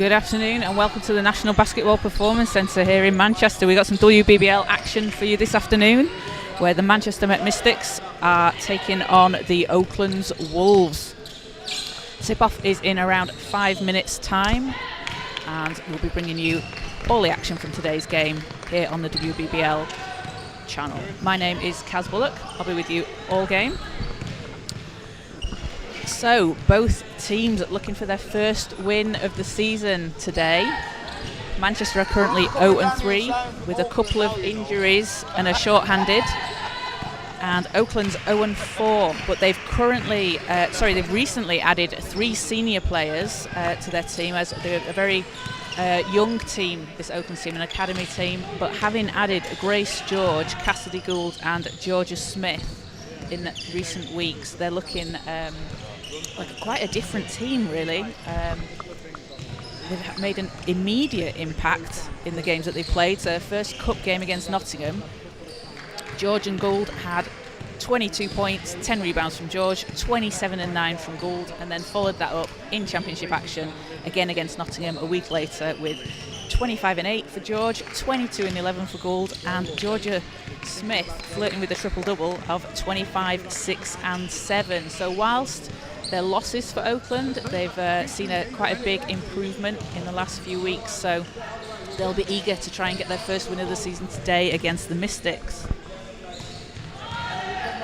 Good afternoon and welcome to the National Basketball Performance Centre here in Manchester. We've got some WBBL action for you this afternoon where the Manchester Met Mystics are taking on the Oaklands Wolves. Tip-off is in around 5 minutes time and we'll be bringing you all the action from today's game here on the WBBL channel. My name is Kaz Bullock. I'll be with you all game. So, both teams looking for their first win of the season today. Manchester are currently 0-3 with a couple of injuries and are short-handed. And Oakland's 0-4, but they've recently added 3 senior players to their team, as they're a very young team, this Oaklands team, an academy team. But having added Grace George, Cassidy Gould, and Georgia Smith in recent weeks, they're looking like quite a different team, really. They've made an immediate impact in the games that they've played. So, first cup game against Nottingham, George and Gould had 22 points, 10 rebounds from George, 27 and 9 from Gould, and then followed that up in championship action again against Nottingham a week later with 25 and 8 for George, 22 and 11 for Gould, and Georgia Smith flirting with a triple-double of 25, 6 and 7. So whilst their losses for Oakland, they've seen quite a big improvement in the last few weeks, so they'll be eager to try and get their first win of the season today against the Mystics.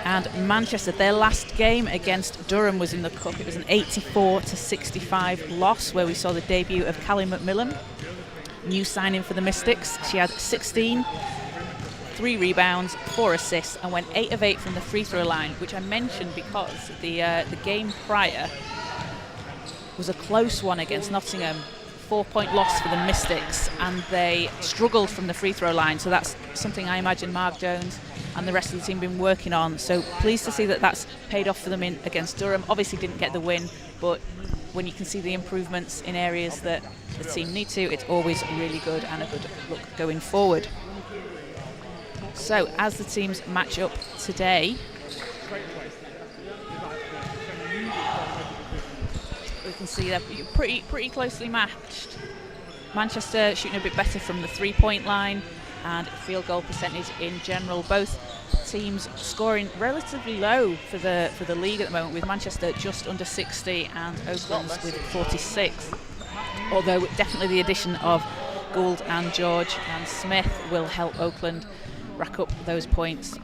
And Manchester, their last game against Durham was in the Cup. It was an 84-65 loss where we saw the debut of Callie McMillan, new signing for the Mystics. She had 16, 3 rebounds, 4 assists, and went 8 of 8 from the free throw line, which I mentioned because the game prior was a close one against Nottingham, 4-point loss for the Mystics, and they struggled from the free throw line. So that's something I imagine Mark Jones and the rest of the team been working on. So pleased to see that that's paid off for them against Durham. Obviously didn't get the win, but when you can see the improvements in areas that the team need to, it's always really good and a good look going forward. So as the teams match up today, we can see they're pretty closely matched. Manchester shooting a bit better from the 3-point line and field goal percentage in general. Both teams scoring relatively low for the league at the moment, with Manchester just under 60 and Oaklands with 46. Although definitely the addition of Gould and George and Smith will help Oakland rack up those points.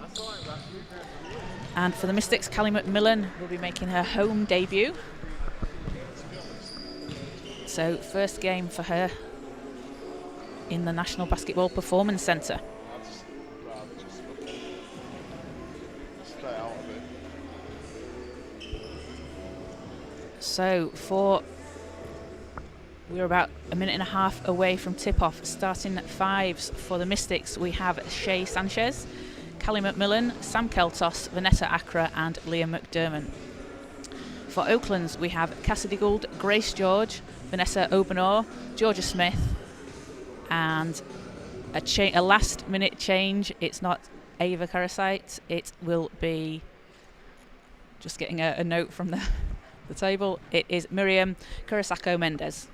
And for the Mystics, Callie McMillan will be making her home debut. So first game for her in the National Basketball Performance Centre. So we're about a minute and a half away from tip-off. Starting at 5s for the Mystics, we have Shay Sanchez, Callie McMillan, Sam Keltos, Vanessa Accra and Leah McDermott. For Oaklands, we have Cassidy Gould, Grace George, Vanessa Obenor, Georgia Smith, and a last-minute change. It's not Ava Karasite. It will be, just getting a note from the table, it is Miriam Kurosako Mendez.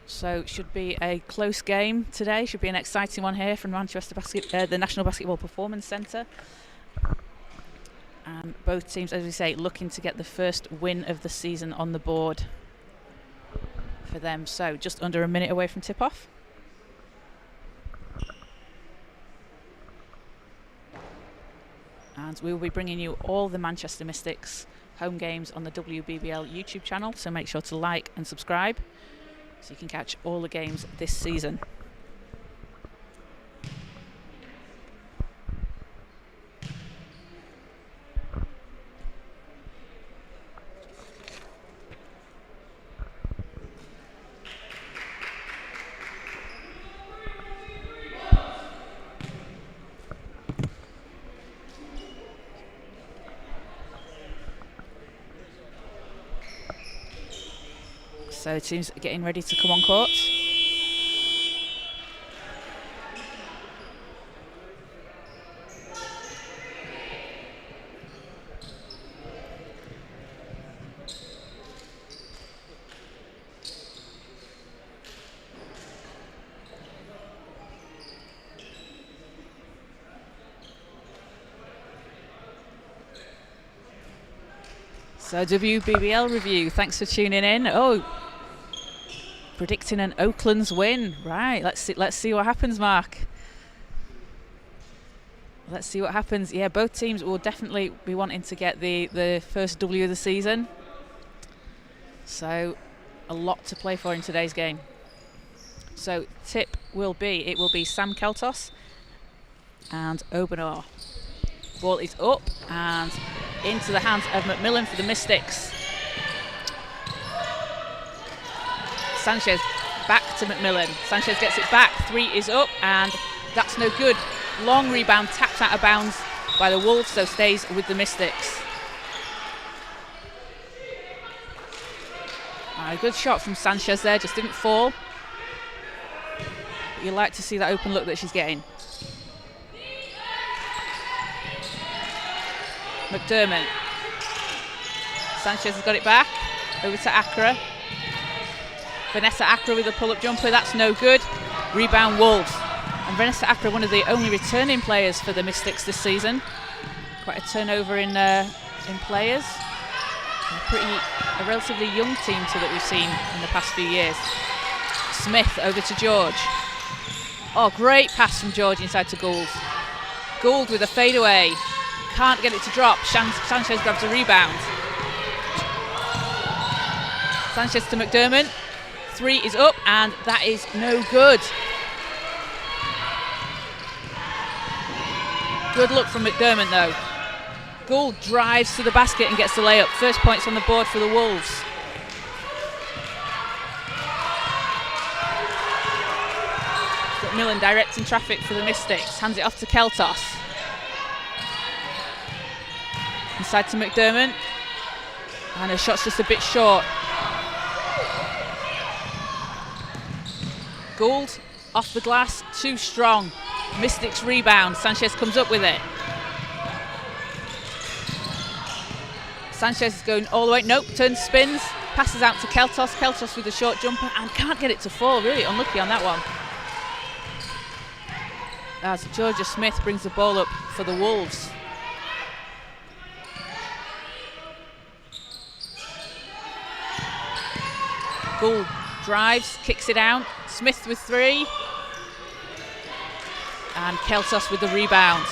So should be a close game today. Should be an exciting one here from Manchester the National Basketball Performance Centre. And both teams, as we say, looking to get the first win of the season on the board for them. So just under a minute away from tip-off. And we will be bringing you all the Manchester Mystics home games on the WBBL YouTube channel. So make sure to like and subscribe so you can catch all the games this season. So teams getting ready to come on court. So WBBL review, thanks for tuning in. Oh, predicting an Oaklands win. Right, let's see what happens, Mark. Let's see what happens. Yeah, both teams will definitely be wanting to get the first W of the season. So a lot to play for in today's game. So tip will be Sam Keltos and Obanor. Ball is up and into the hands of McMillan for the Mystics. Sanchez back to McMillan. Sanchez gets it back. 3 is up and that's no good. Long rebound tapped out of bounds by the Wolves, so stays with the Mystics. A good shot from Sanchez there, just didn't fall. But you like to see that open look that she's getting. McDermott. Sanchez has got it back. Over to Accra. Vanessa Accra with a pull-up jumper. That's no good. Rebound Wolves. And Vanessa Accra, one of the only returning players for the Mystics this season. Quite a turnover in players. A relatively young team too that we've seen in the past few years. Smith over to George. Oh, great pass from George inside to Gould. Gould with a fadeaway. Can't get it to drop. Sanchez grabs a rebound. Sanchez to McDermott. 3 is up and that is no good. Good look from McDermott though. Gould drives to the basket and gets the layup. First points on the board for the Wolves. McMillan directing traffic for the Mystics. Hands it off to Keltos. Inside to McDermott. And her shot's just a bit short. Gould off the glass, too strong. Mystics rebound. Sanchez comes up with it. Sanchez is going all the way. Nope, turns, spins, passes out to Keltos. Keltos with a short jumper and can't get it to fall. Really unlucky on that one. As Georgia Smith brings the ball up for the Wolves. Gould drives, kicks it out. Smith with 3. And Keltos with the rebound.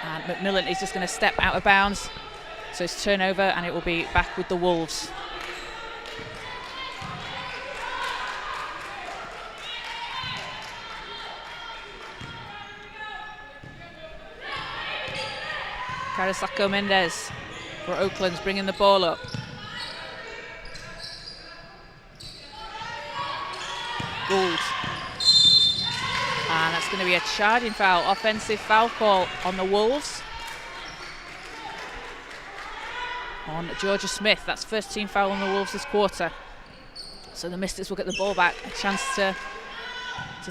And McMillan is just going to step out of bounds. So it's turnover and it will be back with the Wolves. Carisaco Mendez for Oaklands bringing the ball up. Gould. And that's going to be a charging foul, offensive foul call on the Wolves. On Georgia Smith, that's first team foul on the Wolves this quarter. So the Mystics will get the ball back, a chance to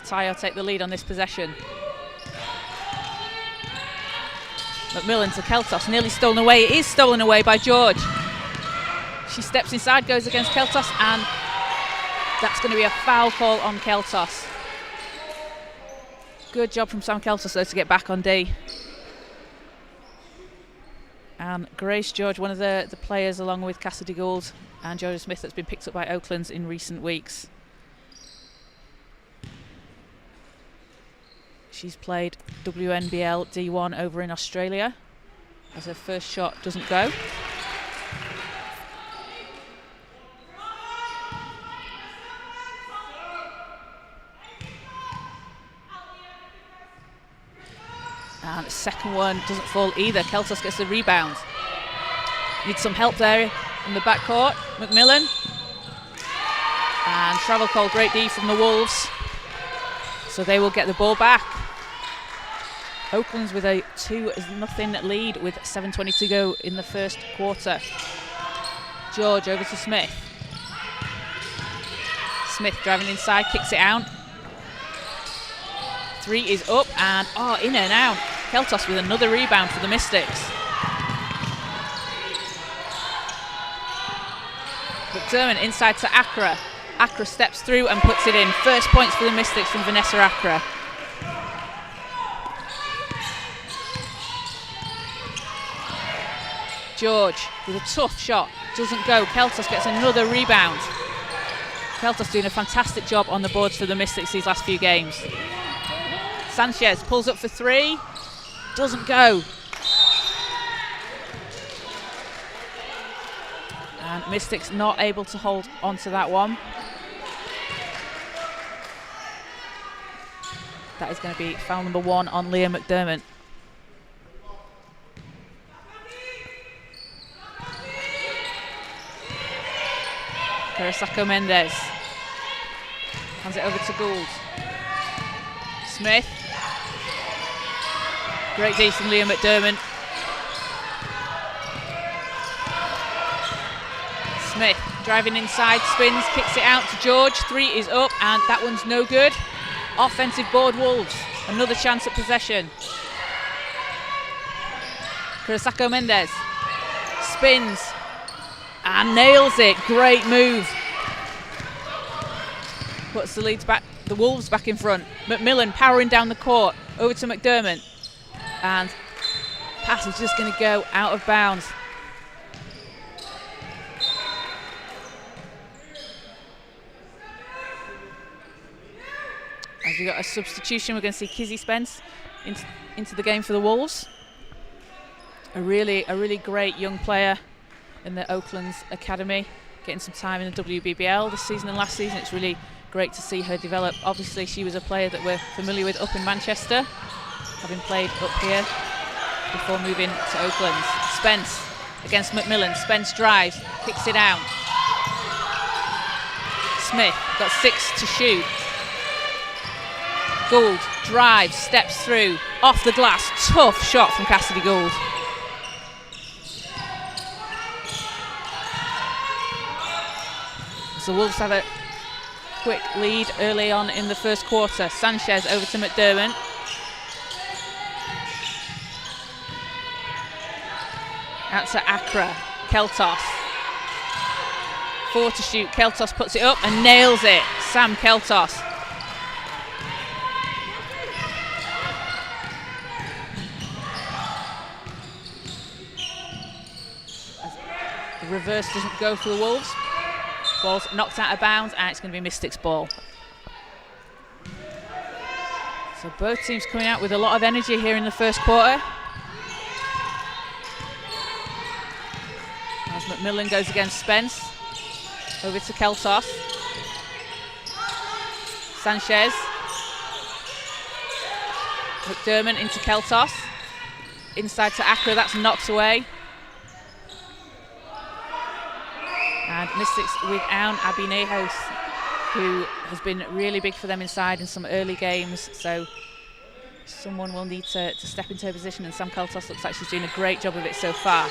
tie or take the lead on this possession. McMillan to Keltos, nearly stolen away. It is stolen away by George. She steps inside, goes against Keltos, and that's going to be a foul call on Keltos. Good job from Sam Keltos though to get back on D. And Grace George, one of the players along with Cassidy Gould and Georgia Smith that's been picked up by Oaklands in recent weeks. She's played WNBL D1 over in Australia as her first shot doesn't go. And the second one doesn't fall either. Keltos gets the rebound. Needs some help there in the backcourt. McMillan. And travel call, great D from the Wolves. So they will get the ball back. Oaklands with a 2-0 lead with 7:20 to go in the first quarter. George over to Smith. Smith driving inside, kicks it out. 3 is up and in and out. Keltos with another rebound for the Mystics. McDermott inside to Accra. Accra steps through and puts it in. First points for the Mystics from Vanessa Accra. George with a tough shot. Doesn't go. Keltos gets another rebound. Keltos doing a fantastic job on the boards for the Mystics these last few games. Sanchez pulls up for three. Doesn't go. And Mystics not able to hold onto that one. That is going to be foul number 1 on Leah McDermott. Carasacco Mendez hands it over to Gould. Smith. Great D from Leah McDermott. Smith driving inside, spins, kicks it out to George. 3 is up, and that one's no good. Offensive board Wolves. Another chance at possession. Carasacco Mendez spins and nails it. Great move. Puts the Leeds back, the Wolves back in front. McMillan powering down the court. Over to McDermott. And pass is just going to go out of bounds. As we got a substitution, we're going to see Kizzy Spence into the game for the Wolves. A really great young player in the Oaklands Academy, getting some time in the WBBL this season and last season. It's really great to see her develop. Obviously, she was a player that we're familiar with up in Manchester, having played up here before moving to Oaklands. Spence against McMillan. Spence drives, kicks it out. Smith got 6 to shoot. Gould drives, steps through, off the glass. Tough shot from Cassidy Gould. So Wolves have a quick lead early on in the first quarter. Sanchez over to McDermott. Out to Accra. Keltos. 4 to shoot. Keltos puts it up and nails it. Sam Keltos. The reverse doesn't go for the Wolves. Ball's knocked out of bounds, and it's going to be Mystics' ball. So both teams coming out with a lot of energy here in the first quarter. As McMillan goes against Spence. Over to Keltos. Sanchez. McDermott into Keltos. Inside to Accra, that's knocked away. And Mystics without Abby Nehos, who has been really big for them inside in some early games. So someone will need to step into her position, and Sam Keltos looks like she's doing a great job of it so far.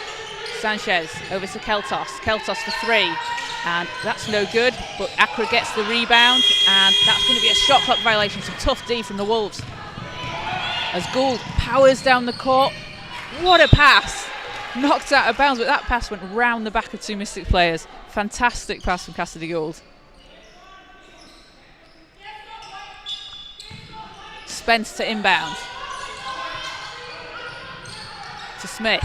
Sanchez over to Keltos. Keltos for 3, and that's no good, but Accra gets the rebound, and that's going to be a shot clock violation. Some tough D from the Wolves. As Gould powers down the court. What a pass! Knocked out of bounds, but that pass went round the back of 2 Mystic players. Fantastic pass from Cassidy Gould. Spence to inbound. To Smith.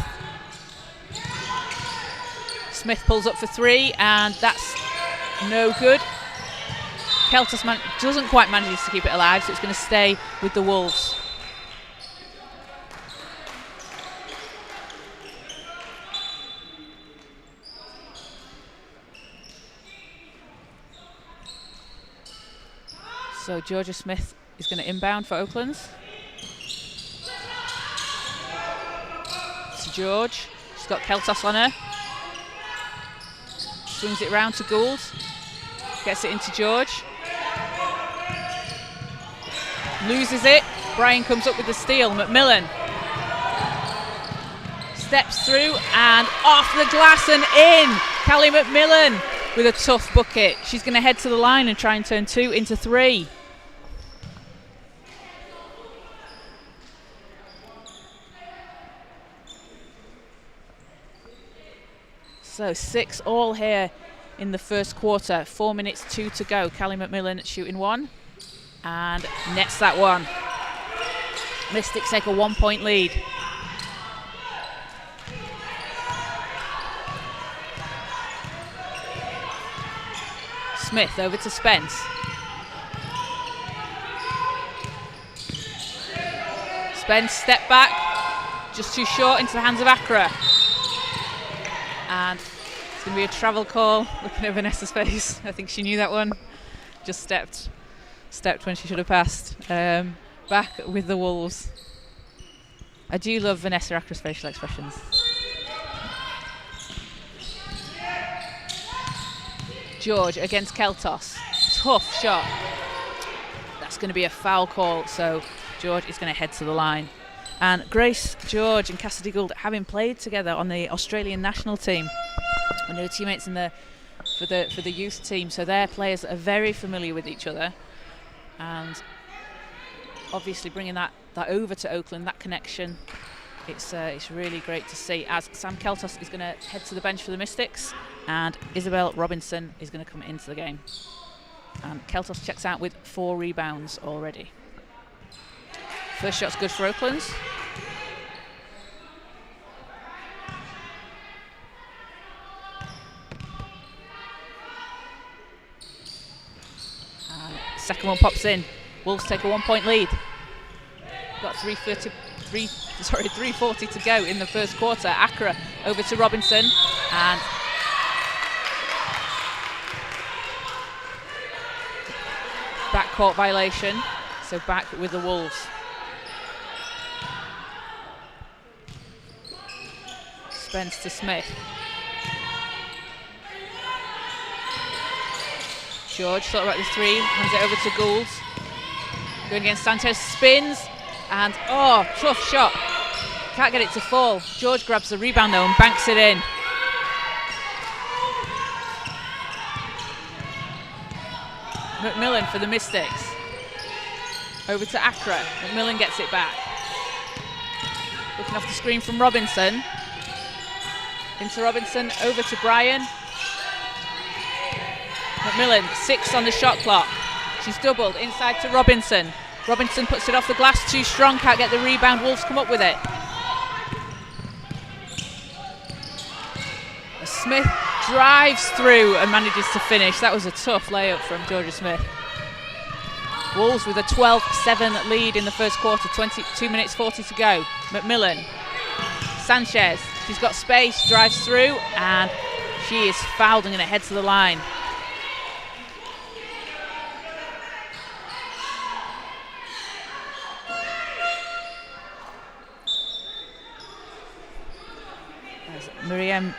Smith pulls up for 3, and that's no good. Keltos doesn't quite manage to keep it alive, so it's going to stay with the Wolves. So Georgia Smith is going to inbound for Oaklands. To George. She's got Keltos on her. Swings it round to Gould. Gets it into George. Loses it. Bryan comes up with the steal. McMillan steps through and off the glass and in. Callie McMillan with a tough bucket. She's going to head to the line and try and turn 2 into 3. So 6 all here in the first quarter. 4 minutes, 2 to go. Callie McMillan shooting 1 and nets that one. Mystics take a 1-point lead. Smith over to Spence. Spence step back, just too short into the hands of Accra. And it's going to be a travel call. Looking at Vanessa's face, I think she knew that one. Just stepped when she should have passed. Back with the Wolves. I do love Vanessa Accra's facial expressions. George against Keltos. Tough shot. That's going to be a foul call, so George is going to head to the line. And Grace George and Cassidy Gould, having played together on the Australian national team, and they were teammates for the youth team, so their players are very familiar with each other. And obviously bringing that over to Oakland, that connection, it's really great to see. As Sam Keltos is going to head to the bench for the Mystics, and Isabel Robinson is going to come into the game. And Keltos checks out with 4 rebounds already. First shot's good for Oaklands. And second one pops in. Wolves take a 1-point lead. Got 3:40 to go in the first quarter. Accra over to Robinson, and backcourt violation, so back with the Wolves. Spence to Smith. George thought about the 3, hands it over to Gould. Going against Sanchez, spins, and tough shot. Can't get it to fall. George grabs the rebound though and banks it in. McMillan for the Mystics. Over to Accra. McMillan gets it back. Looking off the screen from Robinson. Into Robinson, over to Bryan. McMillan, 6 on the shot clock. She's doubled inside to Robinson. Robinson puts it off the glass, too strong, can't get the rebound. Wolves come up with it. Smith drives through and manages to finish. That was a tough layup from Georgia Smith. Wolves with a 12-7 lead in the first quarter, 22 minutes 40 to go. McMillan, Sanchez, she's got space, drives through, and she is fouled and going to head to the line. Miriam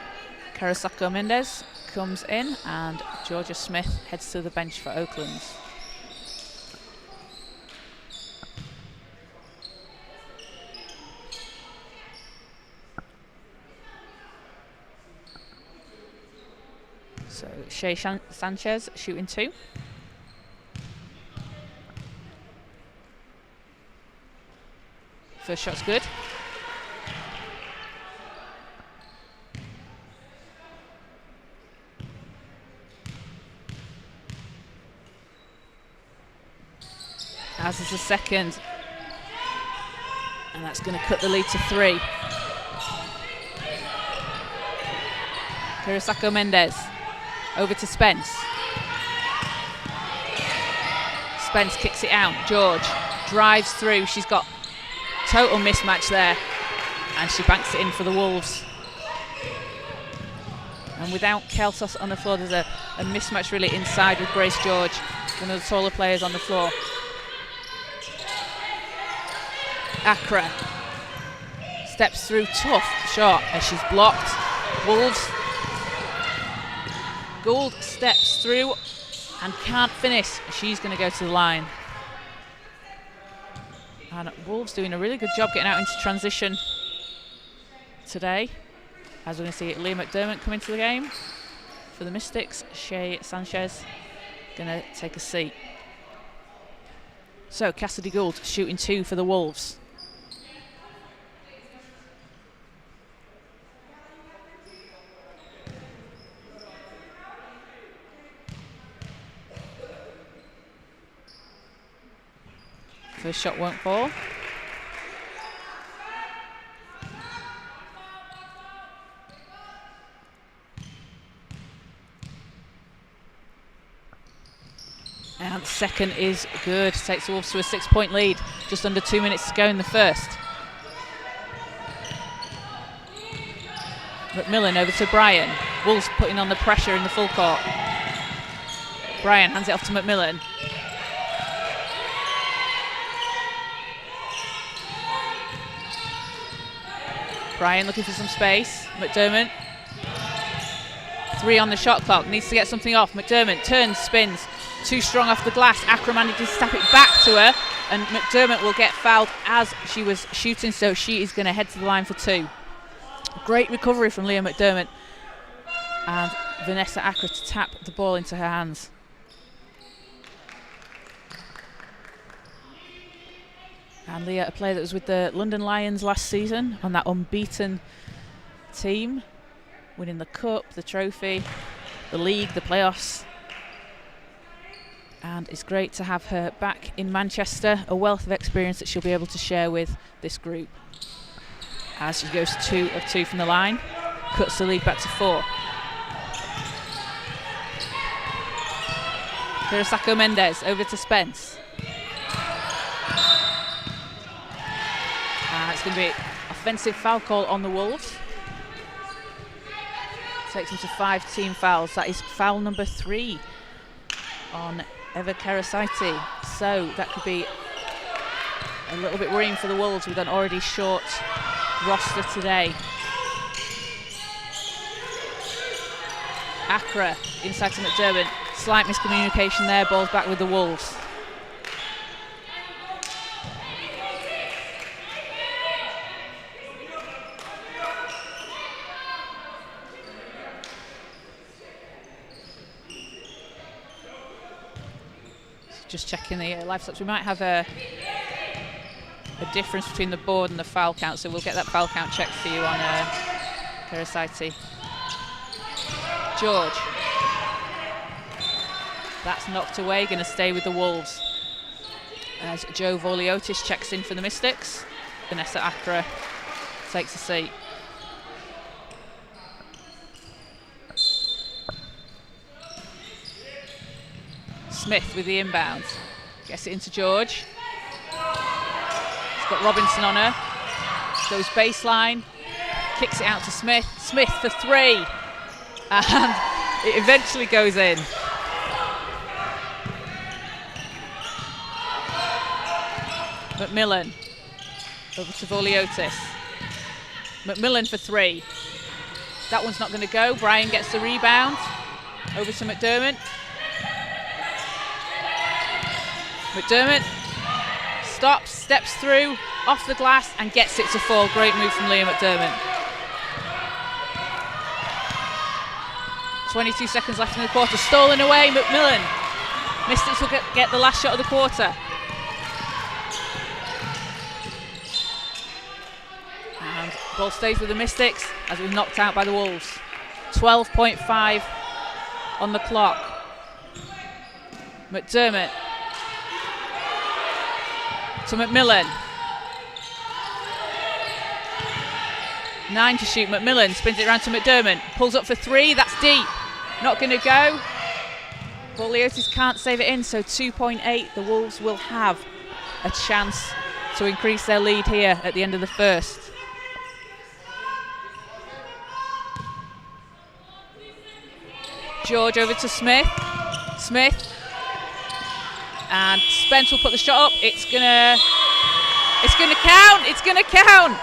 Carasacco Mendez comes in, and Georgia Smith heads to the bench for Oaklands. So Shay Sanchez shooting 2. First shot's good. As is the second, and that's going to cut the lead to 3. Carasacco Mendez over to Spence. Spence kicks it out. George drives through. She's got total mismatch there, and she banks it in for the Wolves. And without Keltos on the floor, there's a mismatch really inside with Grace George, one of the taller players on the floor. Accra steps through, tough shot as she's blocked. Wolves. Gould steps through and can't finish. She's going to go to the line. And Wolves doing a really good job getting out into transition today. As we're going to see Leah McDermott come into the game for the Mystics. Shay Sanchez going to take a seat. So Cassidy Gould shooting 2 for the Wolves. First shot won't fall. second is good. Takes the Wolves to a 6-point lead. Just under 2 minutes to go in the first. McMillan over to Bryan. Wolves putting on the pressure in the full court. Bryan hands it off to McMillan. Bryan looking for some space. McDermott. 3 on the shot clock. Needs to get something off. McDermott turns, spins. Too strong off the glass. Accra manages to step it back to her. And McDermott will get fouled as she was shooting, so she is going to head to the line for 2. Great recovery from Leah McDermott. And Vanessa Accra to tap the ball into her hands. And Leah, a player that was with the London Lions last season on that unbeaten team, winning the cup, the trophy, the league, the playoffs. And it's great to have her back in Manchester, a wealth of experience that she'll be able to share with this group. As she goes 2 of 2 from the line, cuts the lead back to 4. Hirosako Mendez over to Spence. It's going to be offensive foul call on the Wolves. Takes them to 5 team fouls. That is foul number 3 on Eva Karasaiti. So that could be a little bit worrying for the Wolves with an already short roster today. Accra inside to McDermott. Slight miscommunication there. Ball's back with the Wolves. Just checking the live stats. We might have a difference between the board and the foul count, so we'll get that foul count checked for you on Karasaiti. George. That's knocked away, going to stay with the Wolves. As Joe Voliotis checks in for the Mystics. Vanessa Accra takes a seat. Smith with the inbound. Gets it into George. She's got Robinson on her. Goes baseline. Kicks it out to Smith. Smith for 3. And it eventually goes in. McMillan over to Voliotis. McMillan for 3. That one's not going to go. Bryan gets the rebound. Over to McDermott. McDermott stops, steps through, off the glass, and gets it to fall. Great move from Leah McDermott. 22 seconds left in the quarter. Stolen away, McMillan. Mystics will get the last shot of the quarter. And ball stays with the Mystics as it was knocked out by the Wolves. 12.5 on the clock. McDermott to McMillan. 9 to shoot. McMillan spins it around to McDermott. Pulls up for 3. That's deep. Not going to go. Voliotis can't save it in, so 2.8. The Wolves will have a chance to increase their lead here at the end of the first. George over to Smith. Smith. And Spence will put the shot up. It's gonna count. It's gonna count.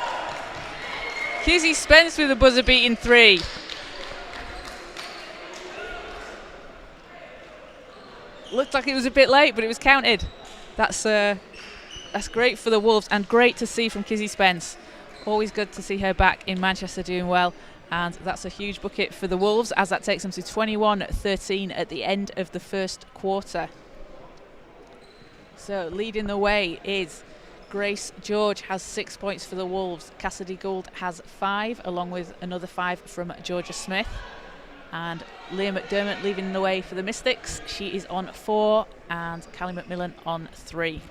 Kizzy Spence with a buzzer-beating 3. Looked like it was a bit late, but it was counted. That's great for the Wolves and great to see from Kizzy Spence. Always good to see her back in Manchester doing well. And that's a huge bucket for the Wolves as that takes them to 21-13 at the end of the first quarter. So leading the way is Grace George, has 6 points for the Wolves. Cassidy Gould has 5, along with another 5 from Georgia Smith. And Leah McDermott leading the way for the Mystics. She is on 4 and Callie McMillan on 3.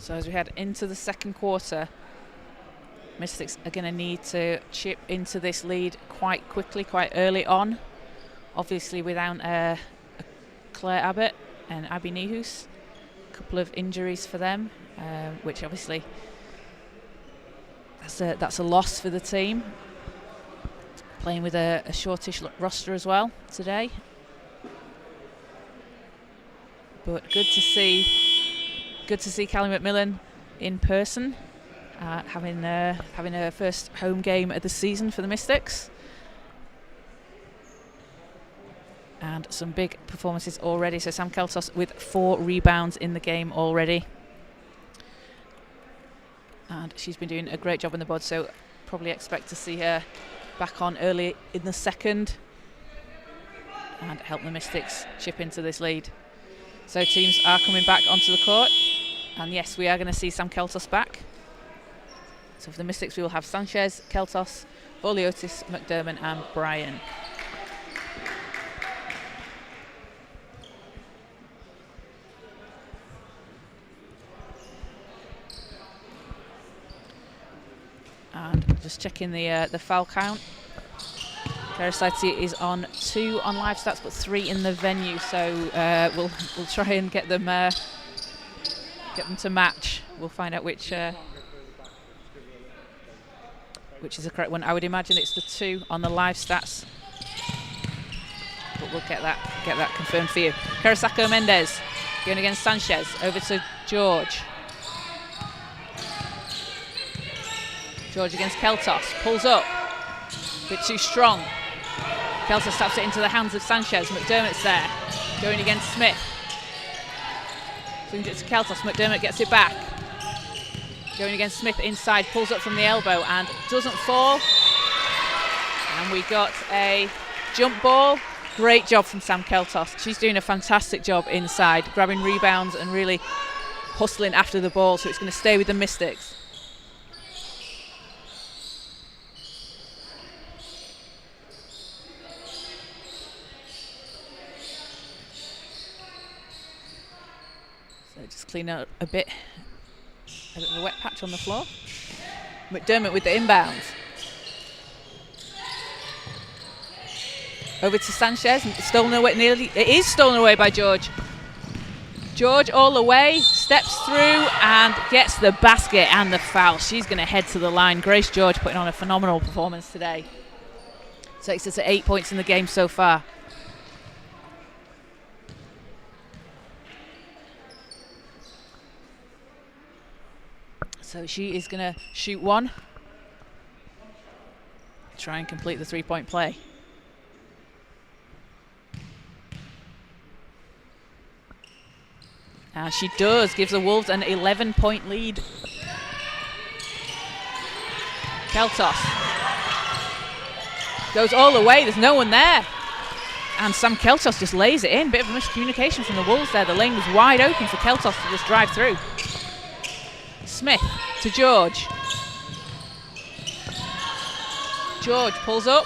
So as we head into the second quarter, Mystics are going to need to chip into this lead quite quickly, quite early on. Obviously without Claire Abbott and Abby Nihus. A couple of injuries for them, which obviously that's a loss for the team. Playing with a shortish roster as well today. But good to see Callie McMillan in person, having her first home game of the season for the Mystics. And some big performances already. So Sam Keltos with 4 rebounds in the game already. And she's been doing a great job on the board, so probably expect to see her back on early in the second and help the Mystics chip into this lead. So teams are coming back onto the court. And yes, we are going to see Sam Keltos back. So for the Mystics, we will have Sanchez, Keltos, Boliotis, McDermott and Bryan. And just checking the foul count. Karasati is on 2 on live stats, but 3 in the venue. So we'll try and get them to match. We'll find out which is the correct one. I would imagine it's the 2 on the live stats, but we'll get that confirmed for you. Karasako Mendez going against Sanchez. Over to George. George against Keltos, pulls up, a bit too strong. Keltos taps it into the hands of Sanchez. McDermott's there, going against Smith. Swings it to Keltos, McDermott gets it back. Going against Smith inside, pulls up from the elbow and doesn't fall. And we got a jump ball. Great job from Sam Keltos. She's doing a fantastic job inside, grabbing rebounds and really hustling after the ball, so it's going to stay with the Mystics. Just clean out a bit of a wet patch on the floor. McDermott with the inbound. Over to Sanchez, stolen away nearly. It is stolen away by George. George all the way, steps through and gets the basket and the foul. She's going to head to the line. Grace George putting on a phenomenal performance today. Takes us to 8 points in the game so far. So she is going to shoot 1. Try and complete the 3-point play. And she does, gives the Wolves an 11-point lead. Keltos goes all the way, there's no one there. And Sam Keltos just lays it in. Bit of a miscommunication from the Wolves there. The lane was wide open for Keltos to just drive through. Smith to George. George pulls up.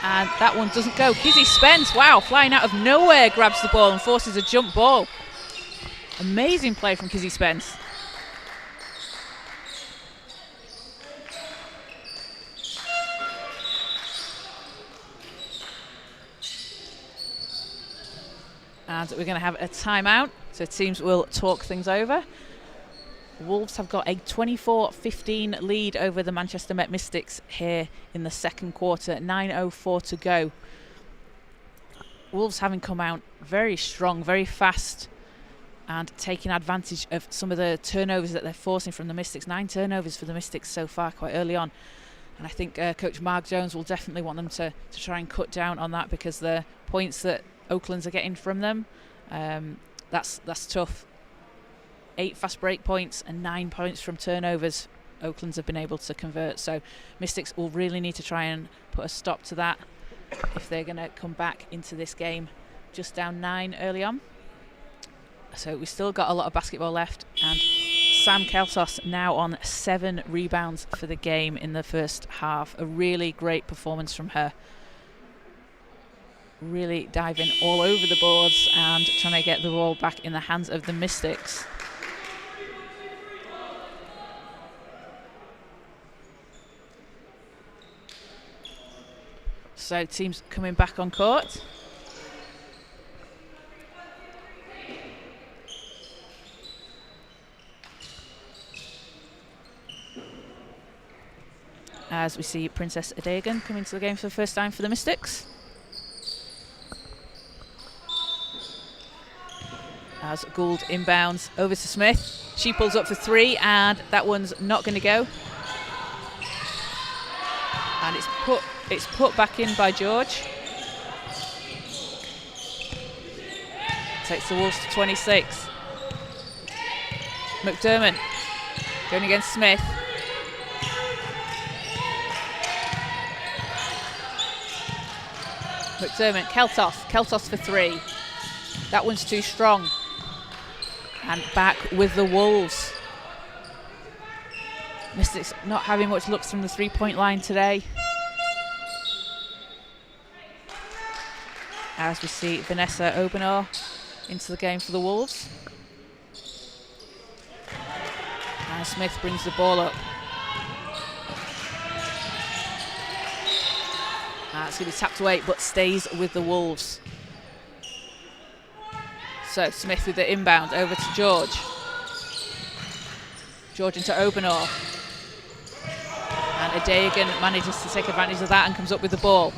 And that one doesn't go. Kizzy Spence, wow, flying out of nowhere, grabs the ball and forces a jump ball. Amazing play from Kizzy Spence. And we're going to have a timeout, so teams will talk things over. Wolves have got a 24-15 lead over the Manchester Met Mystics here in the second quarter. 9:04 to go. Wolves having come out very strong, very fast, and taking advantage of some of the turnovers that they're forcing from the Mystics. 9 turnovers for the Mystics so far, quite early on. And I think Coach Mark Jones will definitely want them to try and cut down on that, because the points that Oaklands are getting from them, that's tough. 8 fast break points and 9 points from turnovers Oaklands have been able to convert. So Mystics will really need to try and put a stop to that if they're going to come back into this game just down 9 early on. So we've still got a lot of basketball left, and Sam Keltos now on 7 rebounds for the game in the first half. A really great performance from her. Really diving all over the boards and trying to get the ball back in the hands of the Mystics. So teams coming back on court. As we see Princess Adegan come into the game for the first time for the Mystics. As Gould inbounds over to Smith. She pulls up for 3 and that one's not going to go. And it's put back in by George. Takes the Wolves to 26. McDermott going against Smith. McDermott, Keltos for 3. That one's too strong. And back with the Wolves. Mystics not having much looks from the 3-point line today. As we see Vanessa Obenor into the game for the Wolves. And Smith brings the ball up. It's going to be tapped away, but stays with the Wolves. So Smith with the inbound over to George. George into Obenor. And Adegan manages to take advantage of that and comes up with the ball.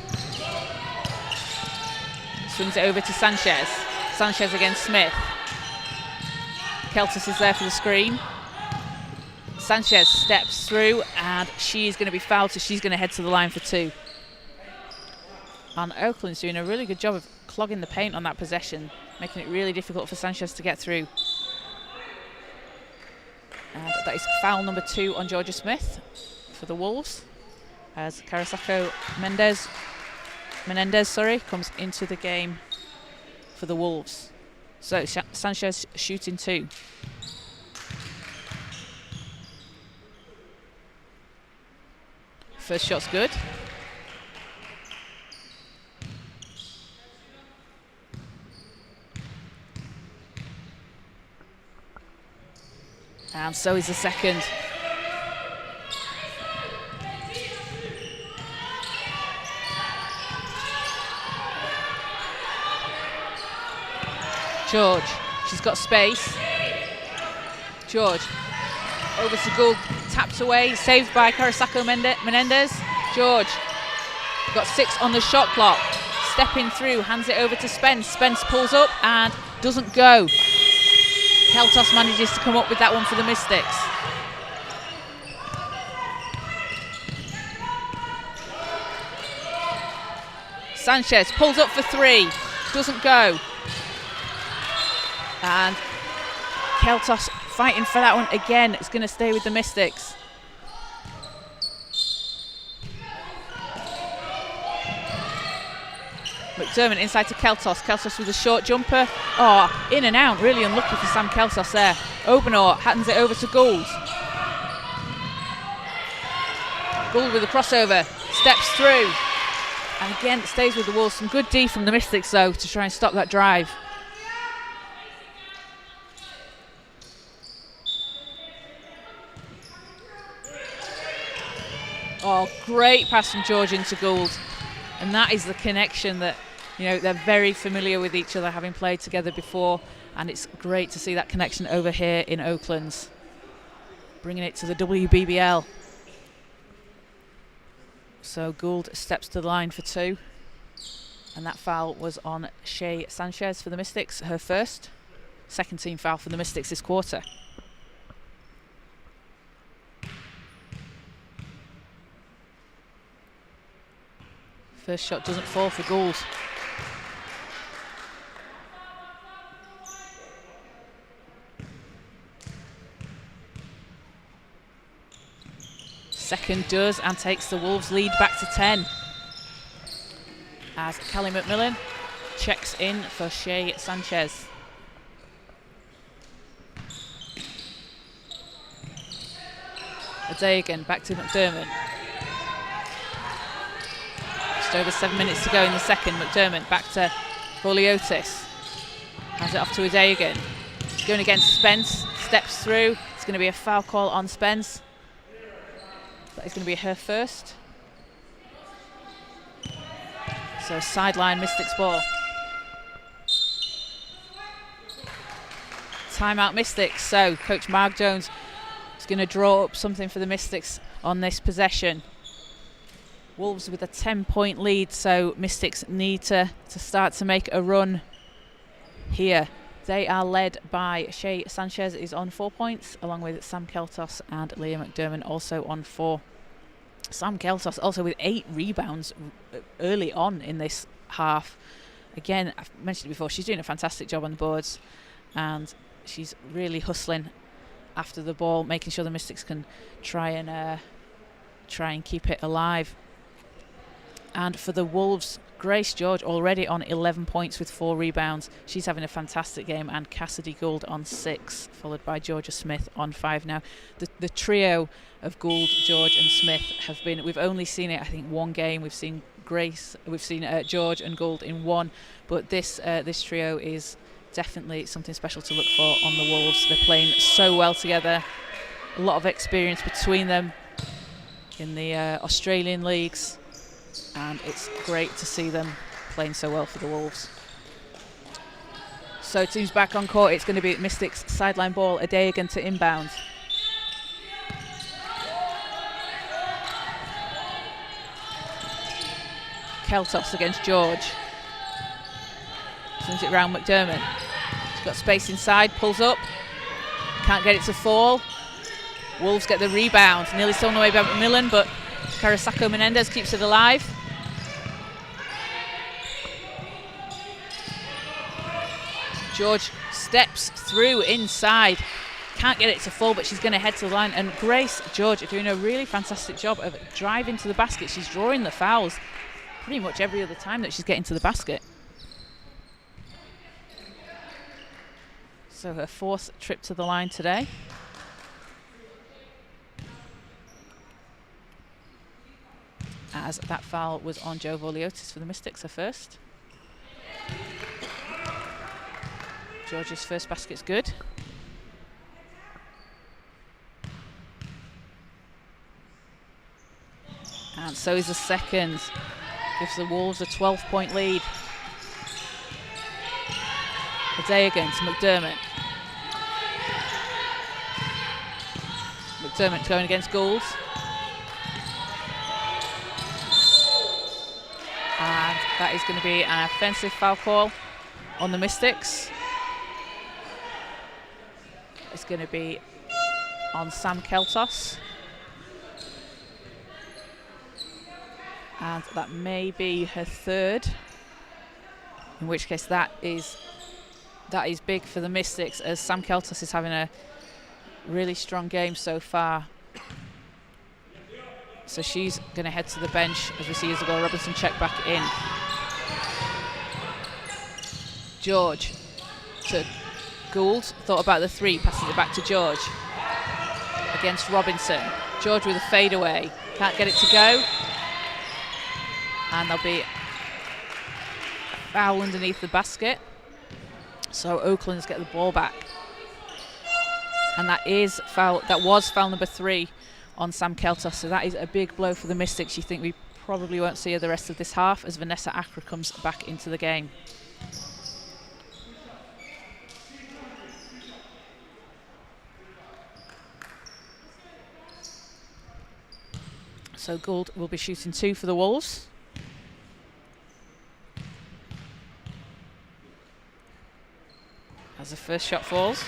Swings it over to Sanchez. Sanchez against Smith. Keltis is there for the screen. Sanchez steps through and she's going to be fouled, so she's going to head to the line for 2. And Oakland's doing a really good job of clogging the paint on that possession, making it really difficult for Sanchez to get through. And that is foul number 2 on Georgia Smith for the Wolves, as Carrasco Menendez comes into the game for the Wolves. So Sanchez shooting 2. First shot's good. And so is the second. George, she's got space. George, over to Gould, tapped away, saved by Carrasco Menendez. George, got 6 on the shot clock. Stepping through, hands it over to Spence. Spence pulls up and doesn't go. Keltos manages to come up with that one for the Mystics. Sanchez pulls up for 3, doesn't go. And Keltos fighting for that one again. It's going to stay with the Mystics. McDermott inside to Keltos. Keltos with a short jumper. Oh, in and out. Really unlucky for Sam Keltos there. Obenor hands it over to Gould. Gould with a crossover. Steps through. And again, it stays with the Wolves. Some good D from the Mystics, though, to try and stop that drive. Oh, great pass from George into Gould. And that is the connection that, you know, they're very familiar with each other, having played together before, and it's great to see that connection over here in Oaklands, bringing it to the WBBL. So Gould steps to the line for 2, and that foul was on Shea Sanchez for the Mystics, her first. Second team foul for the Mystics this quarter. First shot doesn't fall for Gould. Second does, and takes the Wolves lead back to 10. As Callie McMillan checks in for Shea Sanchez. Adegan back to McDermott. Just over 7 minutes to go in the second. McDermott back to Boliotis. Hands it off to Adegan. Going against Spence. Steps through. It's going to be a foul call on Spence. That is going to be her first. So sideline Mystics ball. Timeout Mystics. So Coach Mark Jones is going to draw up something for the Mystics on this possession. Wolves with a 10-point lead, so Mystics need to start to make a run here. They are led by Shay Sanchez, is on 4 points, along with Sam Keltos and Leah McDermott also on 4. Sam Keltos also with 8 rebounds early on in this half. Again, I've mentioned it before, she's doing a fantastic job on the boards, and she's really hustling after the ball, making sure the Mystics can try and keep it alive. And for the Wolves, Grace George already on 11 points with 4 rebounds. She's having a fantastic game, and Cassidy Gould on 6, followed by Georgia Smith on 5 now. The trio of Gould, George and Smith have been, we've only seen it, I think, one game. We've seen George and Gould in one, but this trio is definitely something special to look for on the Wolves. They're playing so well together. A lot of experience between them in the Australian leagues, and it's great to see them playing so well for the Wolves. So teams back on court. It's going to be Mystics sideline ball. Adeogun to inbound. Keltos against George. Swings it round McDermott. She's got space inside, pulls up. Can't get it to fall. Wolves get the rebound. Nearly stolen away by McMillan, but Carasako Menendez keeps it alive. George steps through inside. Can't get it to fall, but she's going to head to the line. And Grace George are doing a really fantastic job of driving to the basket. She's drawing the fouls pretty much every other time that she's getting to the basket. So her 4th trip to the line today. As that foul was on Jo Voliotis for the Mystics, her first. George's first basket's good. And so is the second. Gives the Wolves a 12-point lead. Adeogun to McDermott. McDermott going against Gould. And that is going to be an offensive foul call on the Mystics. It's going to be on Sam Keltos. And that may be her 3rd. In which case that is big for the Mystics, as Sam Keltos is having a really strong game so far. So she's going to head to the bench as we see Isabel Robinson check back in. George to Gould, thought about the 3, passes it back to George. Against Robinson. George with a fadeaway, can't get it to go. And there'll be a foul underneath the basket. So Oaklands get the ball back. And that was foul number 3 on Sam Keltos. So that is a big blow for the Mystics. You think we probably won't see her the rest of this half as Vanessa Accra comes back into the game. So Gould will be shooting 2 for the Wolves. As the first shot falls.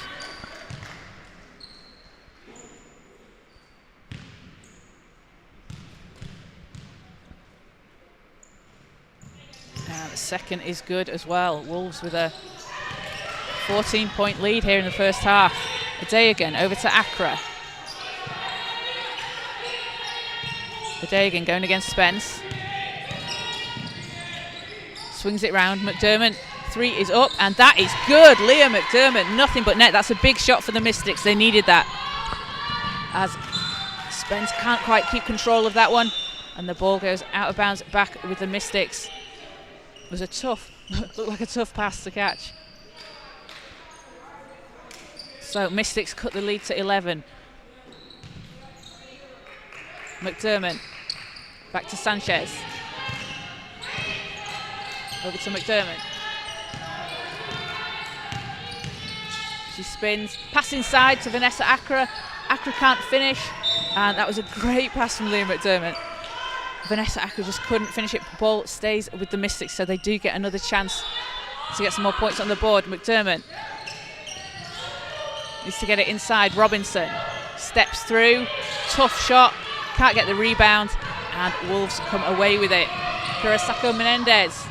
And the second is good as well. Wolves with a 14-point lead here in the first half. Adeogun over to Accra. Adeogun going against Spence. Swings it round. McDermott. 3 is up, and that is good. Leah McDermott, nothing but net. That's a big shot for the Mystics. They needed that. As Spence can't quite keep control of that one, and the ball goes out of bounds back with the Mystics. It was looked like a tough pass to catch. So Mystics cut the lead to 11. McDermott back to Sanchez. Over to McDermott. She spins, pass inside to Vanessa Accra. Accra can't finish, and that was a great pass from Leah McDermott. Vanessa Accra just couldn't finish it. Ball stays with the Mystics, so they do get another chance to get some more points on the board. McDermott needs to get it inside. Robinson steps through, tough shot, can't get the rebound, and Wolves come away with it. Kurosako Menendez,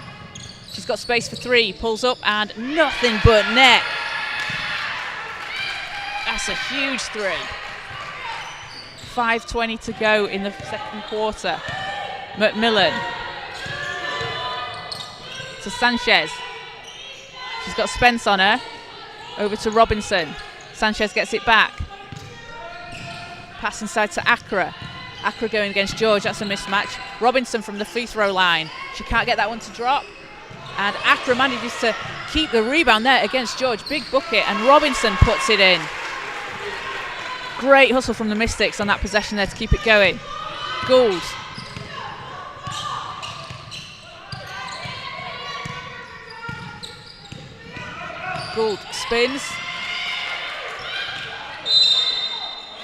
she's got space for three, pulls up, and nothing but net. That's a huge three. 5:20 to go in the second quarter. McMillan to Sanchez. She's got Spence on her. Over to Robinson. Sanchez gets it back. Pass inside to Accra. Accra going against George. That's a mismatch. Robinson from the free throw line. She can't get that one to drop. And Accra manages to keep the rebound there against George. Big bucket. And Robinson puts it in. Great hustle from the Mystics on that possession there to keep it going. Gould. Gould spins.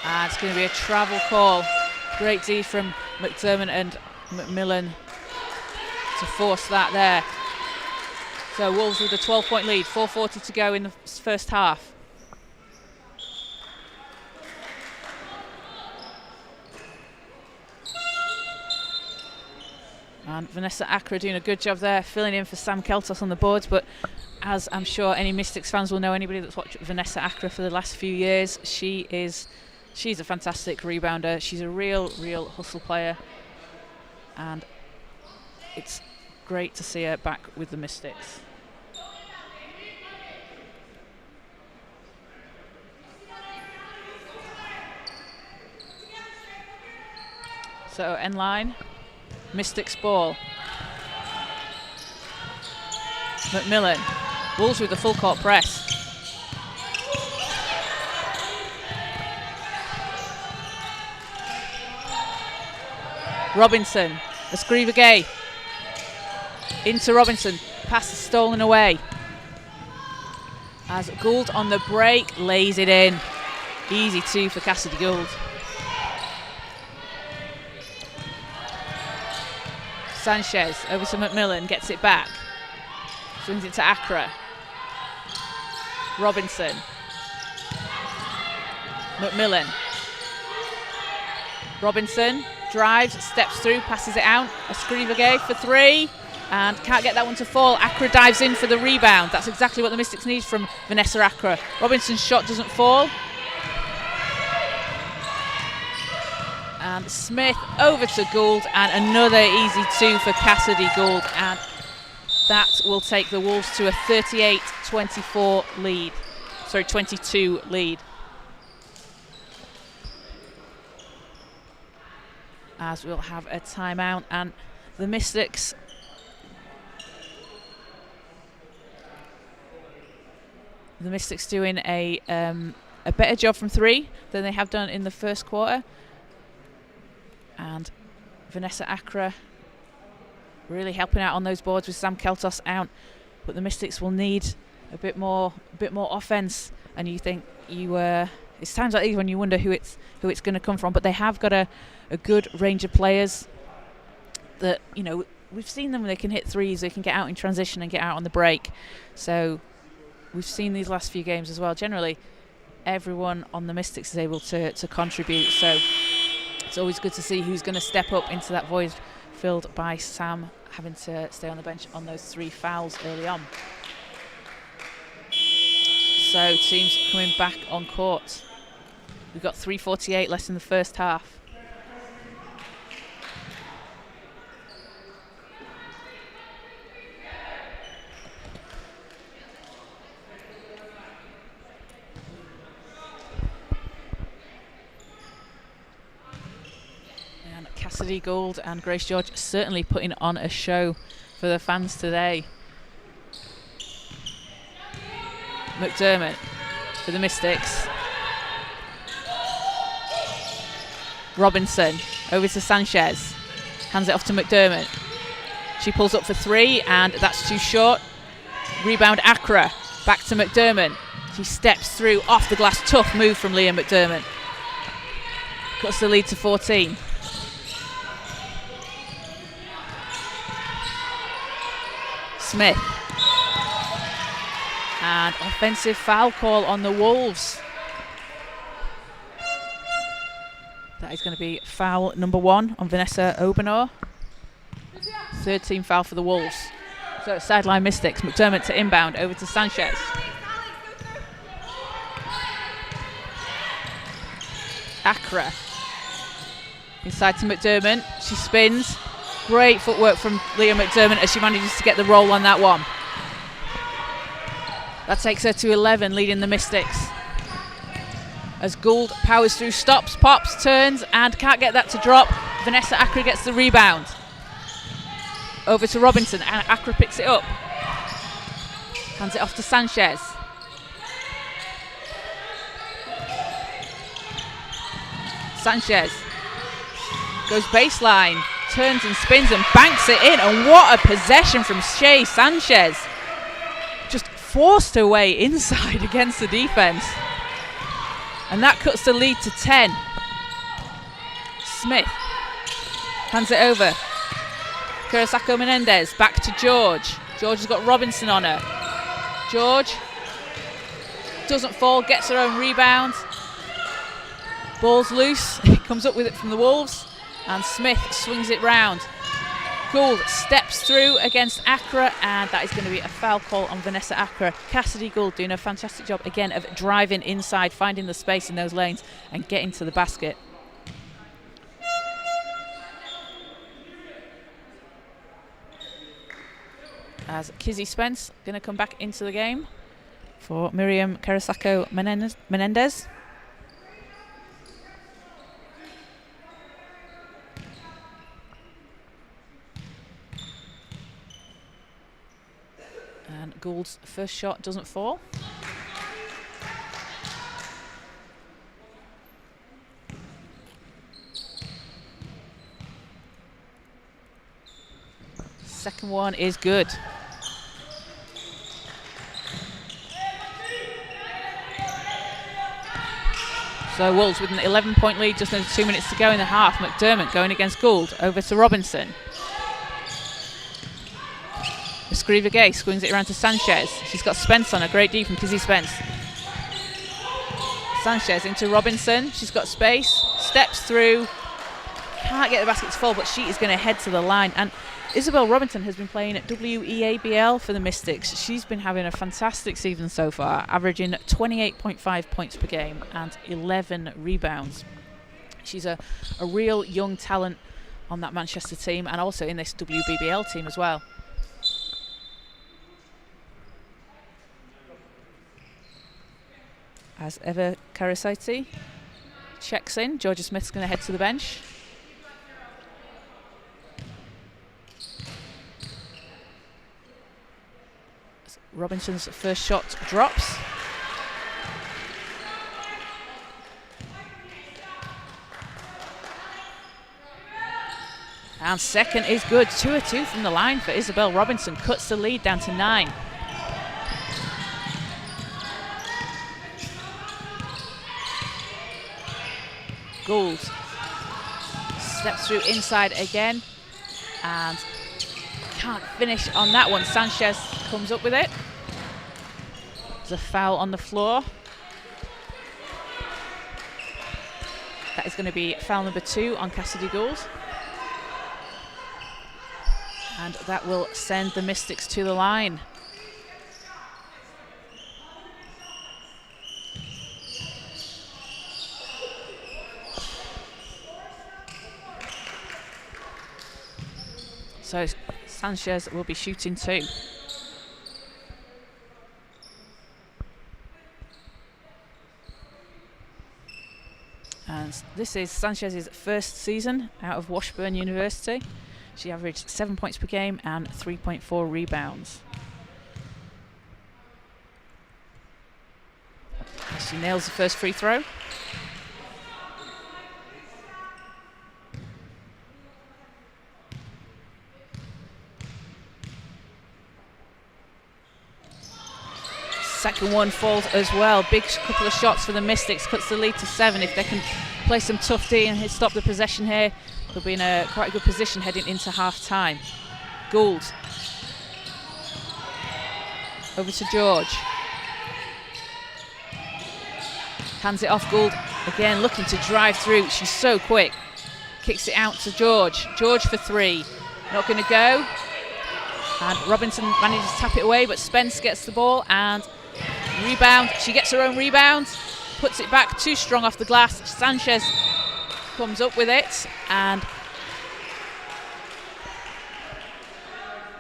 And it's going to be a travel call. Great D from McDermott and McMillan to force that there. So Wolves with a 12-point lead, 4:40 to go in the first half. And Vanessa Accra doing a good job there, filling in for Sam Keltos on the boards. But as I'm sure any Mystics fans will know, anybody that's watched Vanessa Accra for the last few years, she's a fantastic rebounder. She's a real hustle player. And it's great to see her back with the Mystics. So end line. Mystics ball. McMillan. Wolves with the full court press. Robinson. Escriva Gay. Into Robinson. Pass is stolen away. As Gould on the break lays it in. Easy two for Cassidy Gould. Sanchez over to McMillan, gets it back. Swings it to Accra. Robinson. McMillan. Robinson drives, steps through, passes it out. Escriva Gay for three, and can't get that one to fall. Accra dives in for the rebound. That's exactly what the Mystics need from Vanessa Accra. Robinson's shot doesn't fall. And Smith over to Gould, and another easy two for Cassidy Gould, and that will take the Wolves to a 38-24 lead. Sorry, 22 lead. As we'll have a timeout, and the Mystics doing a better job from three than they have done in the first quarter. And Vanessa Accra really helping out on those boards with Sam Keltos out, but the Mystics will need a bit more offense. And you think it's times like these when you wonder who it's going to come from. But they have got a good range of players that, you know, we've seen them. They can hit threes, they can get out in transition and get out on the break. So we've seen these last few games as well. Generally, everyone on the Mystics is able to contribute. So it's always good to see who's going to step up into that void filled by Sam having to stay on the bench on those three fouls early on. So teams coming back on court. We've got 3:48 left in the first half. Cassidy Gould and Grace George certainly putting on a show for the fans today. McDermott for the Mystics. Robinson over to Sanchez. Hands it off to McDermott. She pulls up for 3, and that's too short. Rebound Accra. Back to McDermott. She steps through off the glass. Tough move from Leah McDermott. Cuts the lead to 14. Smith. And offensive foul call on the Wolves. That is going to be foul number 1 on Vanessa Obenor. 3rd team foul for the Wolves. So sideline Mystics. McDermott to inbound, over to Sanchez. Accra. Inside to McDermott. She spins. Great footwork from Leah McDermott as she manages to get the roll on that one. That takes her to 11, leading the Mystics. As Gould powers through, stops, pops, turns, and can't get that to drop. Vanessa Accra gets the rebound. Over to Robinson, and Accra picks it up. Hands it off to Sanchez. Sanchez goes baseline, turns and spins and banks it in, and what a possession from Shea Sanchez. Just forced her way inside against the defense. And that cuts the lead to 10. Smith hands it over. Kurosako Menendez back to George. George has got Robinson on her. George doesn't fall, gets her own rebound. Ball's loose, comes up with it from the Wolves, and Smith swings it round. Gould steps through against Accra, and that is going to be a foul call on Vanessa Accra. Cassidy Gould doing a fantastic job again of driving inside, finding the space in those lanes and getting to the basket. As Kizzy Spence going to come back into the game for Miriam Kurosako Menendez. And Gould's first shot doesn't fall. Second one is good. So Wolves with an 11-point lead, just under 2 minutes to go in the half. McDermott going against Gould, over to Robinson. Escriva Gay swings it around to Sanchez. She's got Spence on her, great D from Kizzy Spence. Sanchez into Robinson, she's got space, steps through, can't get the basket to fall, but she is going to head to the line. And Isabel Robinson has been playing at WEABL for the Mystics. She's been having a fantastic season so far, averaging 28.5 points per game and 11 rebounds. She's a real young talent on that Manchester team and also in this WBBL team as well. As Eva Karasaiti checks in, Georgia Smith's going to head to the bench. Robinson's first shot drops. And second is good. 2 of 2 from the line for Isabel Robinson. Cuts the lead down to 9. Gould steps through inside again and can't finish on that one. Sanchez comes up with it. There's a foul on the floor. That is going to be foul number 2 on Cassidy Gould. And that will send the Mystics to the line. So Sanchez will be shooting 2. And this is Sanchez's first season out of Washburn University. She averaged 7 points per game and 3.4 rebounds. She nails the first free throw. second one falls as well. Big couple of shots for the Mystics, cuts the lead to 7. If they can play some tough D and stop the possession here, they'll be in a quite good position heading into half-time. Gould. Over to George. Hands it off. Gould again looking to drive through. She's so quick. Kicks it out to George. George for 3. Not going to go. And Robinson manages to tap it away, but Spence gets the ball and rebound. She gets her own rebound. Puts it back too strong off the glass. Sanchez comes up with it, and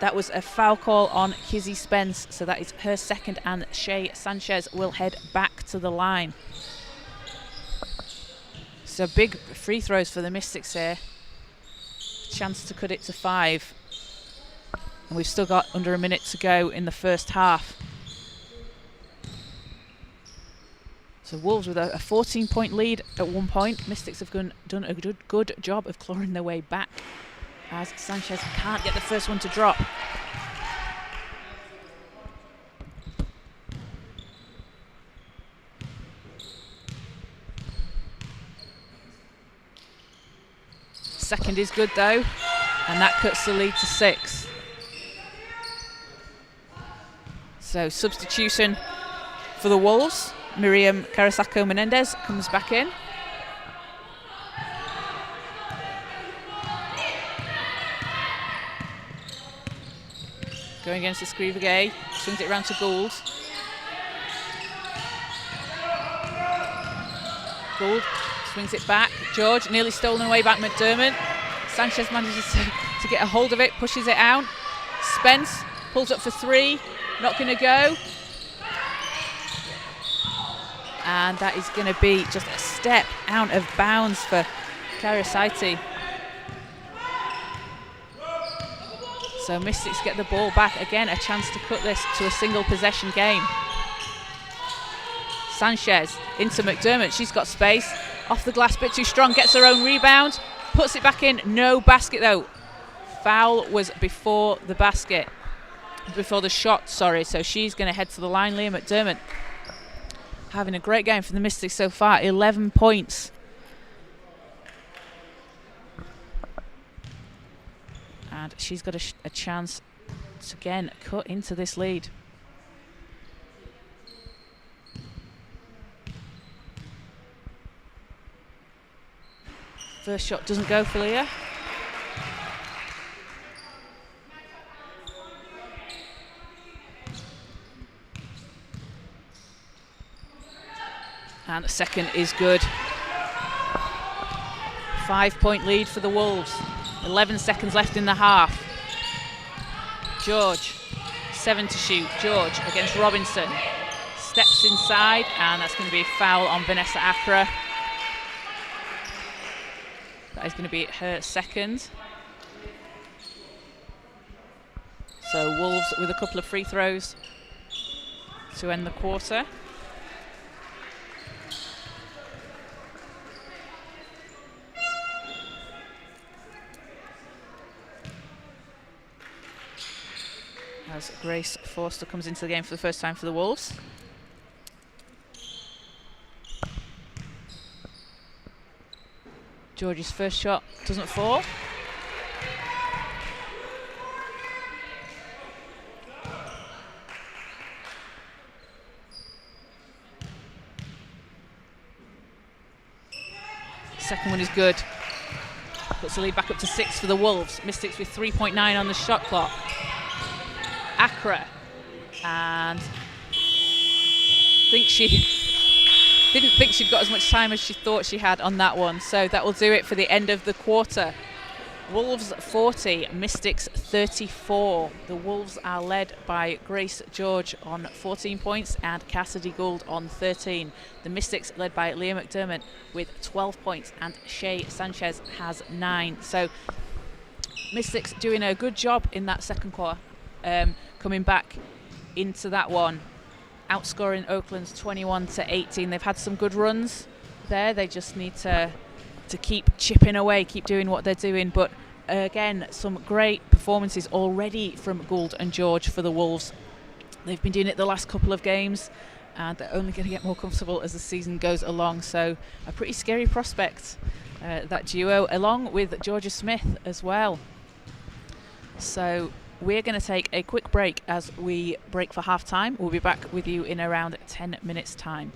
that was a foul call on Kizzy Spence. So that is her second, and Shay Sanchez will head back to the line. So big free throws for the Mystics here. Chance to cut it to 5. And we've still got under a minute to go in the first half. So Wolves with a 14-point lead at one point. Mystics have done a good job of clawing their way back, as Sanchez can't get the first one to drop. Second is good though, and that cuts the lead to 6. So substitution for the Wolves. Miriam Carasacco Menendez comes back in. Going against the Escrivagay, swings it around to Gould. Gould swings it back. George nearly stolen away back McDermott. Sanchez manages to get a hold of it, pushes it out. Spence pulls up for 3, not going to go. And that is going to be just a step out of bounds for Karasaiti. So Mystics get the ball back. Again, a chance to cut this to a single possession game. Sanchez into McDermott. She's got space. Off the glass, bit too strong. Gets her own rebound. Puts it back in. No basket though. Foul was before the basket. Before the shot, sorry. So she's going to head to the line. Leah McDermott having a great game for the Mystics so far. 11 points. And she's got a chance to again cut into this lead. First shot doesn't go for Leah. And the second is good. 5-point lead for the Wolves. 11 seconds left in the half. George, 7 to shoot. George against Robinson. Steps inside, and that's going to be a foul on Vanessa Accra. That is going to be her second. So Wolves with a couple of free throws to end the quarter. As Grace Forster comes into the game for the first time for the Wolves. George's first shot doesn't fall. Second one is good. Puts the lead back up to 6 for the Wolves. Mystics with 3.9 on the shot clock. Accra, and didn't think she'd got as much time as she thought she had on that one. So that will do it for the end of the quarter. Wolves 40, Mystics 34. The Wolves are led by Grace George on 14 points and Cassidy Gould on 13. The Mystics led by Leah McDermott with 12 points and Shay Sanchez has 9. So Mystics doing a good job in that second quarter. Coming back into that one, outscoring Oaklands 21-18. They've had some good runs there. They just need to keep chipping away, keep doing what they're doing. But again, some great performances already from Gould and George for the Wolves. They've been doing it the last couple of games, and they're only going to get more comfortable as the season goes along. So a pretty scary prospect, that duo, along with Georgia Smith as well. So we're going to take a quick break as we break for half time. We'll be back with you in around 10 minutes time.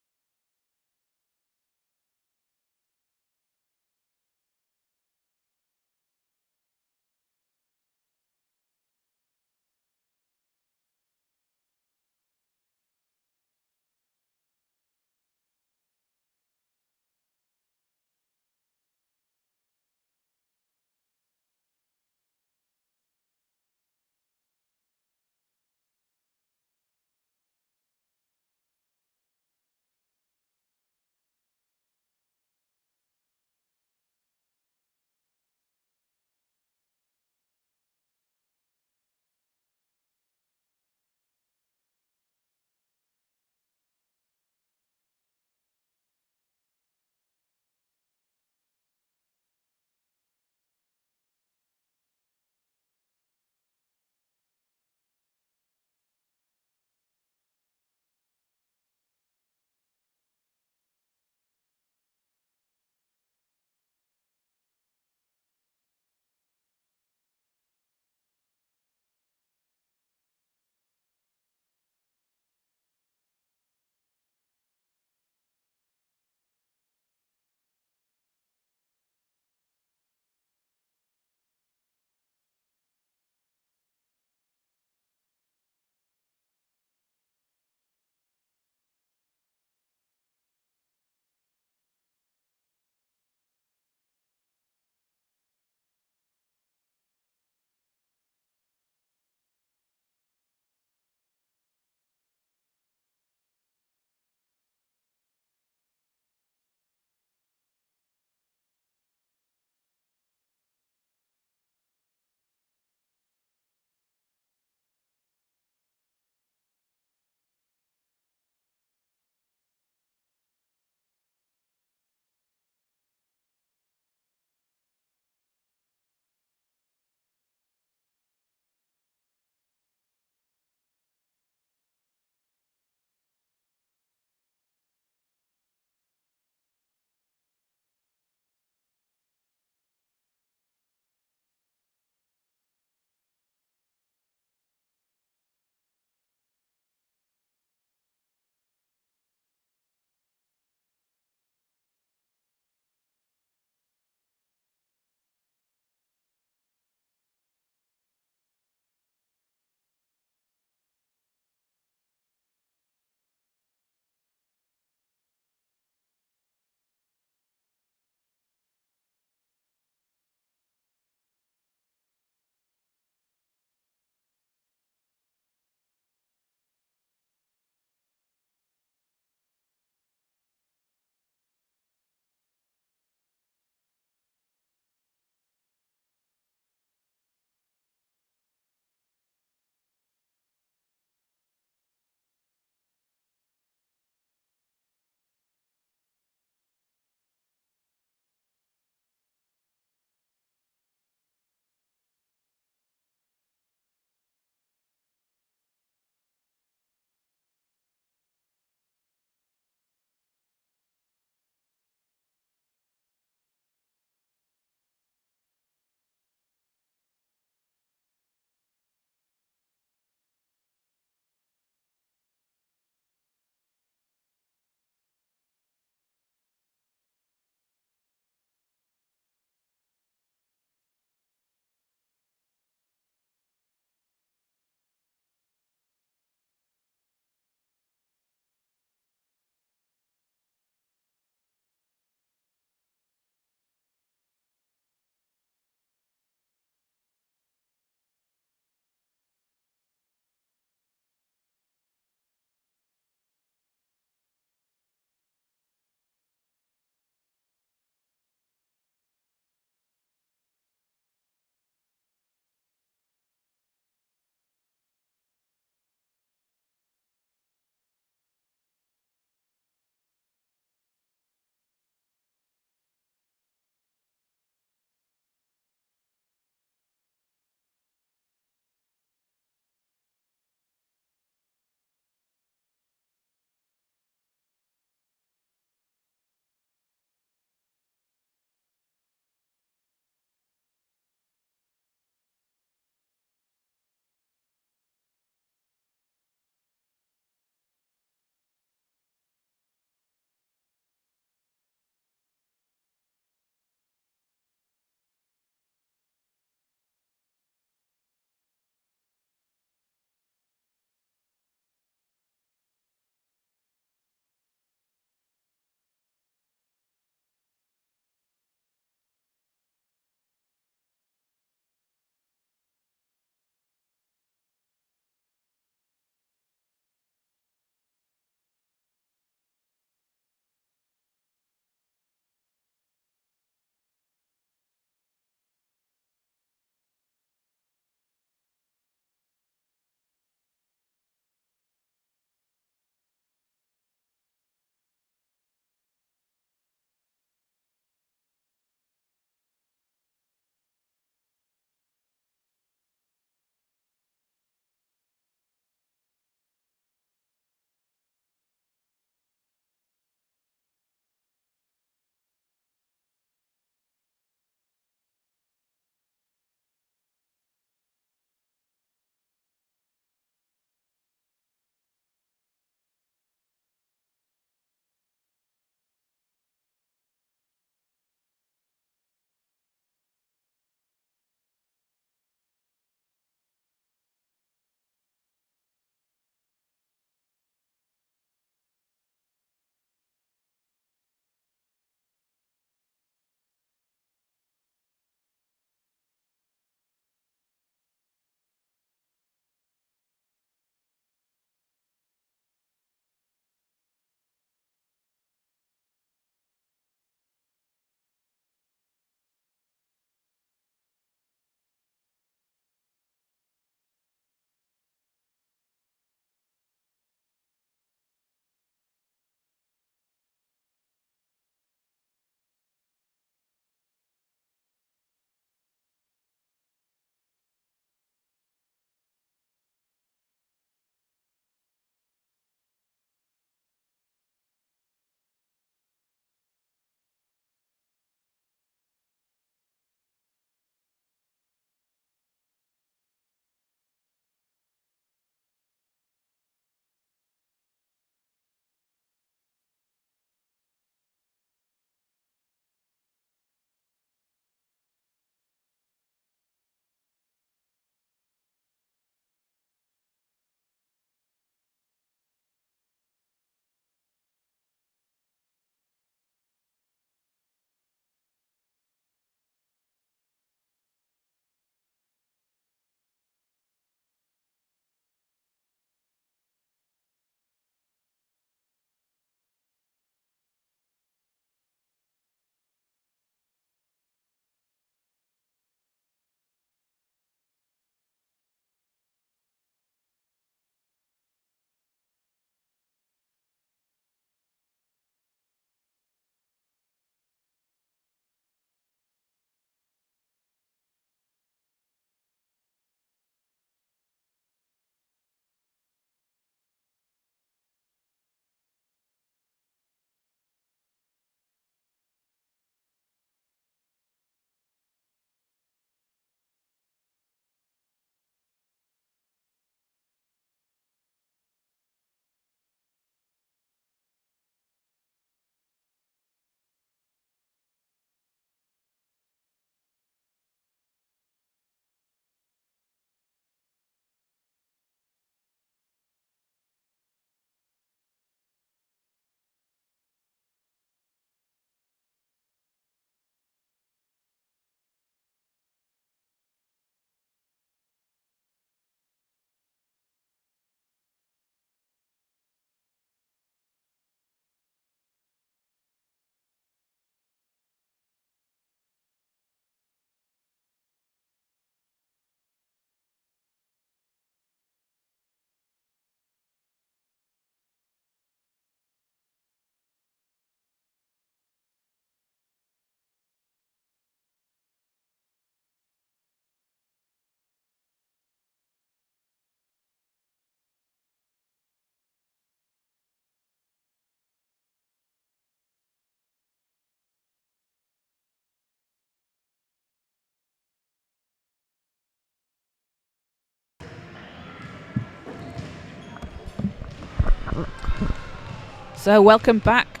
So welcome back.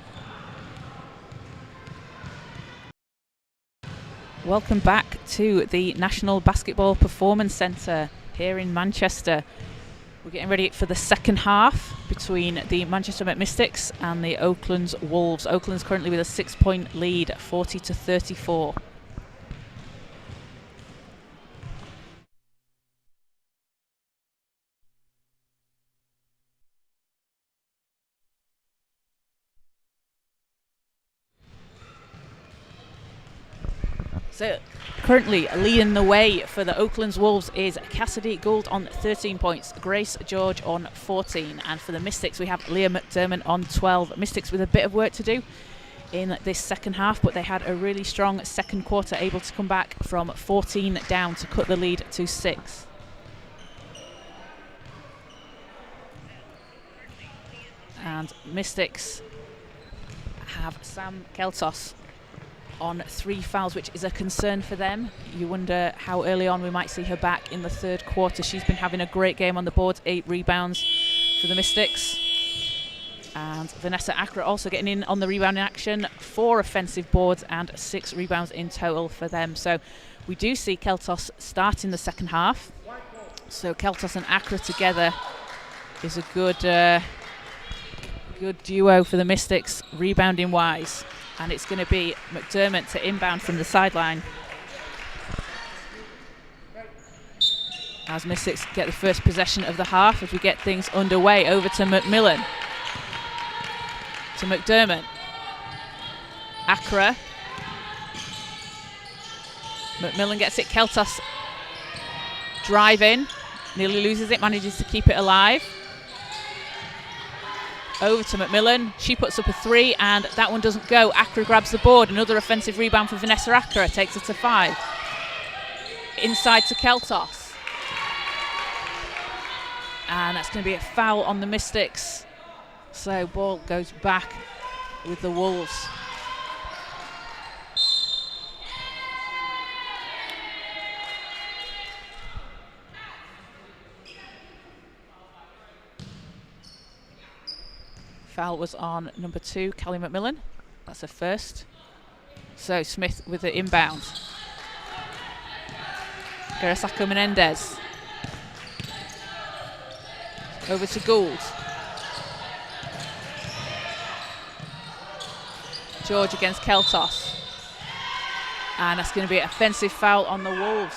Welcome back to the National Basketball Performance Centre here in Manchester. We're getting ready for the second half between the Manchester Met Mystics and the Oaklands Wolves. Oaklands currently with a 6-point lead, 40-34. So currently leading the way for the Oaklands Wolves is Cassidy Gould on 13 points, Grace George on 14, and for the Mystics we have Leah McDermott on 12. Mystics with a bit of work to do in this second half, but they had a really strong second quarter, able to come back from 14 down to cut the lead to 6. And Mystics have Sam Keltos on 3 fouls, which is a concern for them. You wonder how early on we might see her back in the third quarter. She's been having a great game on the board, 8 rebounds for the Mystics. And Vanessa Accra also getting in on the rebounding action, 4 offensive boards and 6 rebounds in total for them. So we do see Keltos starting the second half. So Keltos and Accra together is a good duo for the Mystics rebounding wise. And it's going to be McDermott to inbound from the sideline as Mystics get the first possession of the half as we get things underway. Over to McMillan, to McDermott, Accra, McMillan gets it, Keltos driving, nearly loses it, manages to keep it alive. Over to McMillan, she puts up a 3 and that one doesn't go. Accra grabs the board, another offensive rebound for Vanessa Accra, takes it to 5. Inside to Keltos. And that's going to be a foul on the Mystics. So ball goes back with the Wolves. Foul was on number 2, Callie McMillan. That's her first. So Smith with the inbound. Garasako Menendez. Over to Gould. George against Keltos. And that's going to be an offensive foul on the Wolves.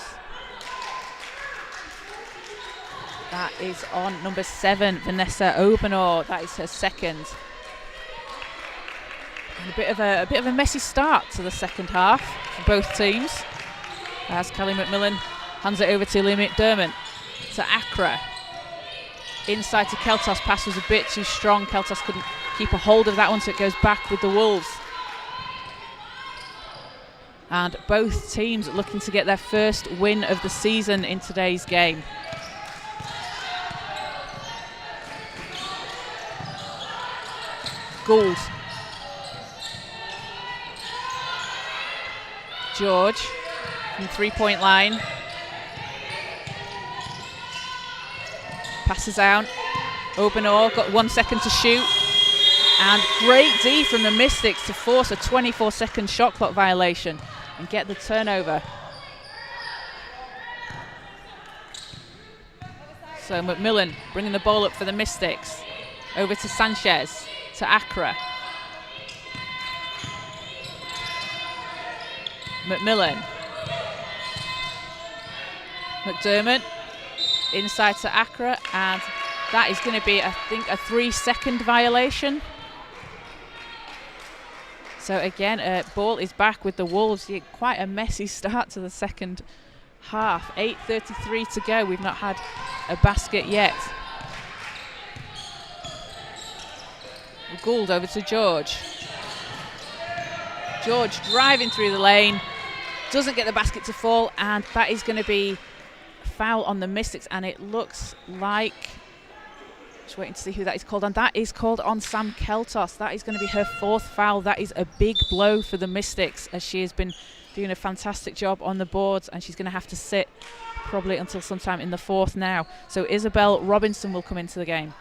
That is on number 7, Vanessa Obenor. That is her second. And a bit of a messy start to the second half for both teams. As Callie McMillan hands it over to Leah McDermott, to Accra. Inside to Keltos, pass was a bit too strong. Keltos couldn't keep a hold of that one, so it goes back with the Wolves. And both teams looking to get their first win of the season in today's game. Gould. George from 3-point line. Passes out. Obenor got 1 second to shoot. And great D from the Mystics to force a 24-second shot clock violation and get the turnover. So McMillan bringing the ball up for the Mystics. Over to Sanchez, to Accra. McMillan. McDermott inside to Accra, and that is going to be, I think, a 3-second violation. So again, ball is back with the Wolves. Quite a messy start to the second half. 8:33 to go. We've not had a basket yet. Gould over to George. George driving through the lane. Doesn't get the basket to fall, and that is going to be a foul on the Mystics, and it looks like, just waiting to see who that is called on. That is called on Sam Keltos. That is going to be her 4th foul. That is a big blow for the Mystics, as she has been doing a fantastic job on the boards, and she's going to have to sit probably until sometime in the 4th now. So Isabel Robinson will come into the game.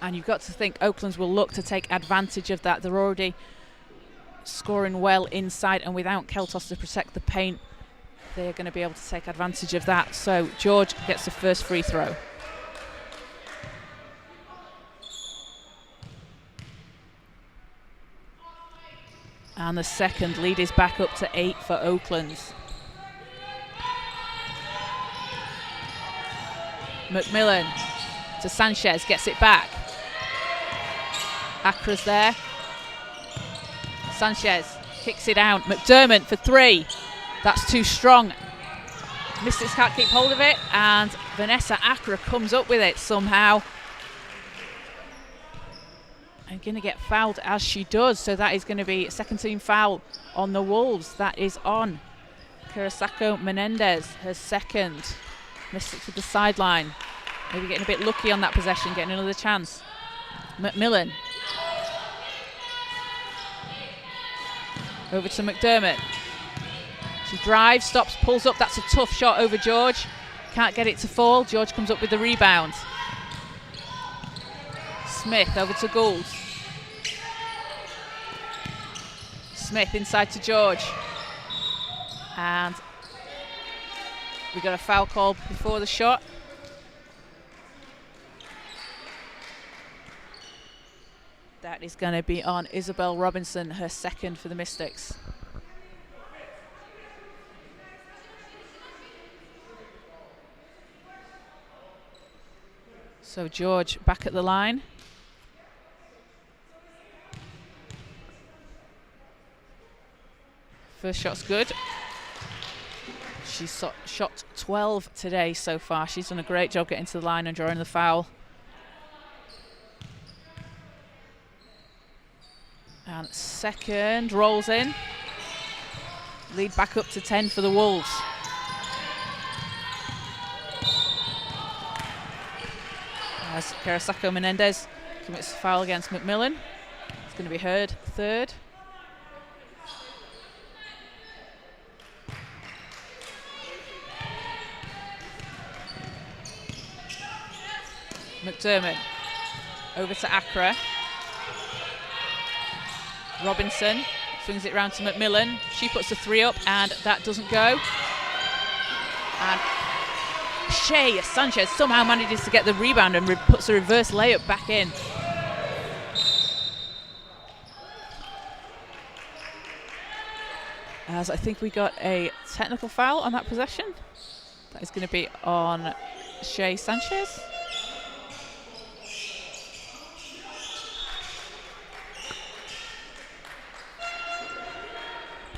And you've got to think Oaklands will look to take advantage of that. They're already scoring well inside, and without Keltos to protect the paint, they're going to be able to take advantage of that. So George gets the first free throw. And the second. Lead is back up to 8 for Oaklands. McMillan to Sanchez, gets it back. Accra's there. Sanchez kicks it out. McDermott for 3. That's too strong. Mystics can't keep hold of it, and Vanessa Accra comes up with it somehow. And going to get fouled as she does, so that is going to be a second team foul on the Wolves. That is on Kurosako Menendez, her second. Mystics with the sideline. Maybe getting a bit lucky on that possession, getting another chance. McMillan. Over to McDermott. She drives, stops, pulls up. That's a tough shot over George. Can't get it to fall. George comes up with the rebound. Smith over to Gould. Smith inside to George. And we got a foul call before the shot. That is going to be on Isabel Robinson, her second for the Mystics. So George back at the line. First shot's good. She's shot 12 today so far. She's done a great job getting to the line and drawing the foul. And second rolls in. Lead back up to 10 for the Wolves. As Kurosako Menendez commits a foul against McMillan. It's going to be her third. McDermott over to Accra. Robinson swings it round to McMillan. She puts the 3 up, and that doesn't go. And Shea Sanchez somehow manages to get the rebound and puts a reverse layup back in. As I think we got a technical foul on that possession. That is going to be on Shea Sanchez.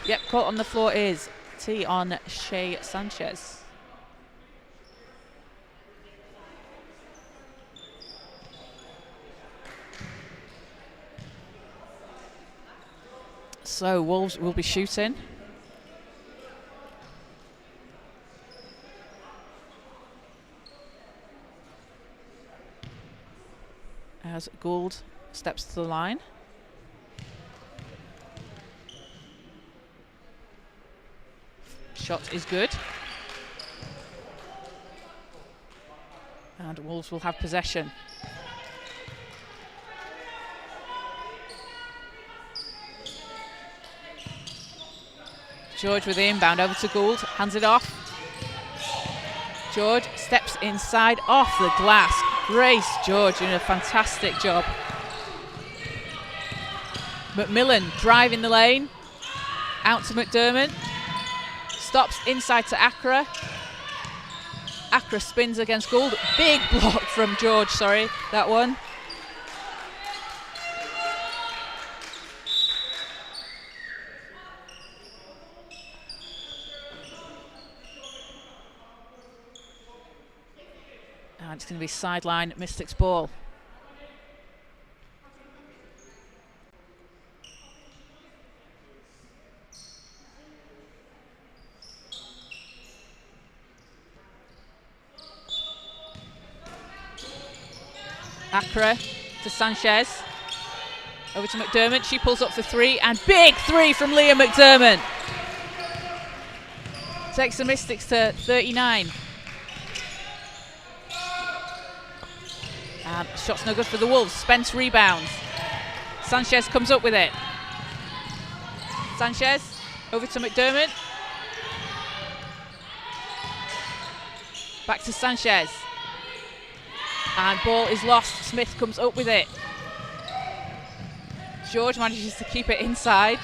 Yep, caught on the floor is T on Shea Sanchez. So Wolves will be shooting. As Gould steps to the line. Shot is good. And Wolves will have possession. George with the inbound over to Gould, hands it off. George steps inside off the glass. Grace George doing a fantastic job. McMillan driving the lane. Out to McDermott. Stops inside to Accra. Accra spins against Gould. Big block from George, sorry, that one. And it's going to be sideline Mystics ball. Accra to Sanchez. Over to McDermott. She pulls up for 3, and big 3 from Leah McDermott. Takes the Mystics to 39. And shot's no good for the Wolves. Spence rebounds. Sanchez comes up with it. Sanchez over to McDermott. Back to Sanchez. And ball is lost. Smith comes up with it. George manages to keep it inside.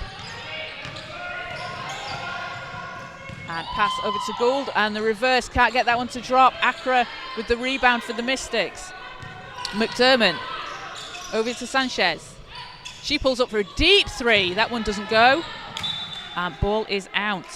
And pass over to Gould, and the reverse, can't get that one to drop. Accra with the rebound for the Mystics. McDermott over to Sanchez. She pulls up for a deep three. That one doesn't go. And ball is out.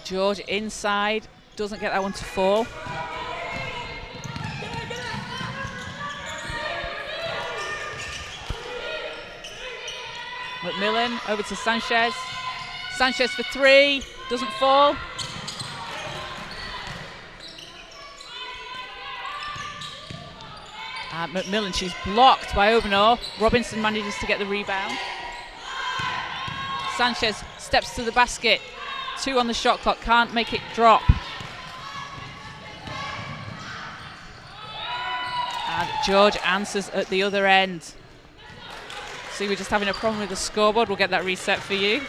George inside, doesn't get that one to fall. McMillan over to Sanchez. Sanchez for three, doesn't fall. And McMillan, she's blocked by Obenor. Robinson manages to get the rebound. Sanchez steps to the basket. 2 on the shot clock, can't make it drop. And George answers at the other end. See, we're just having a problem with the scoreboard. We'll get that reset for you.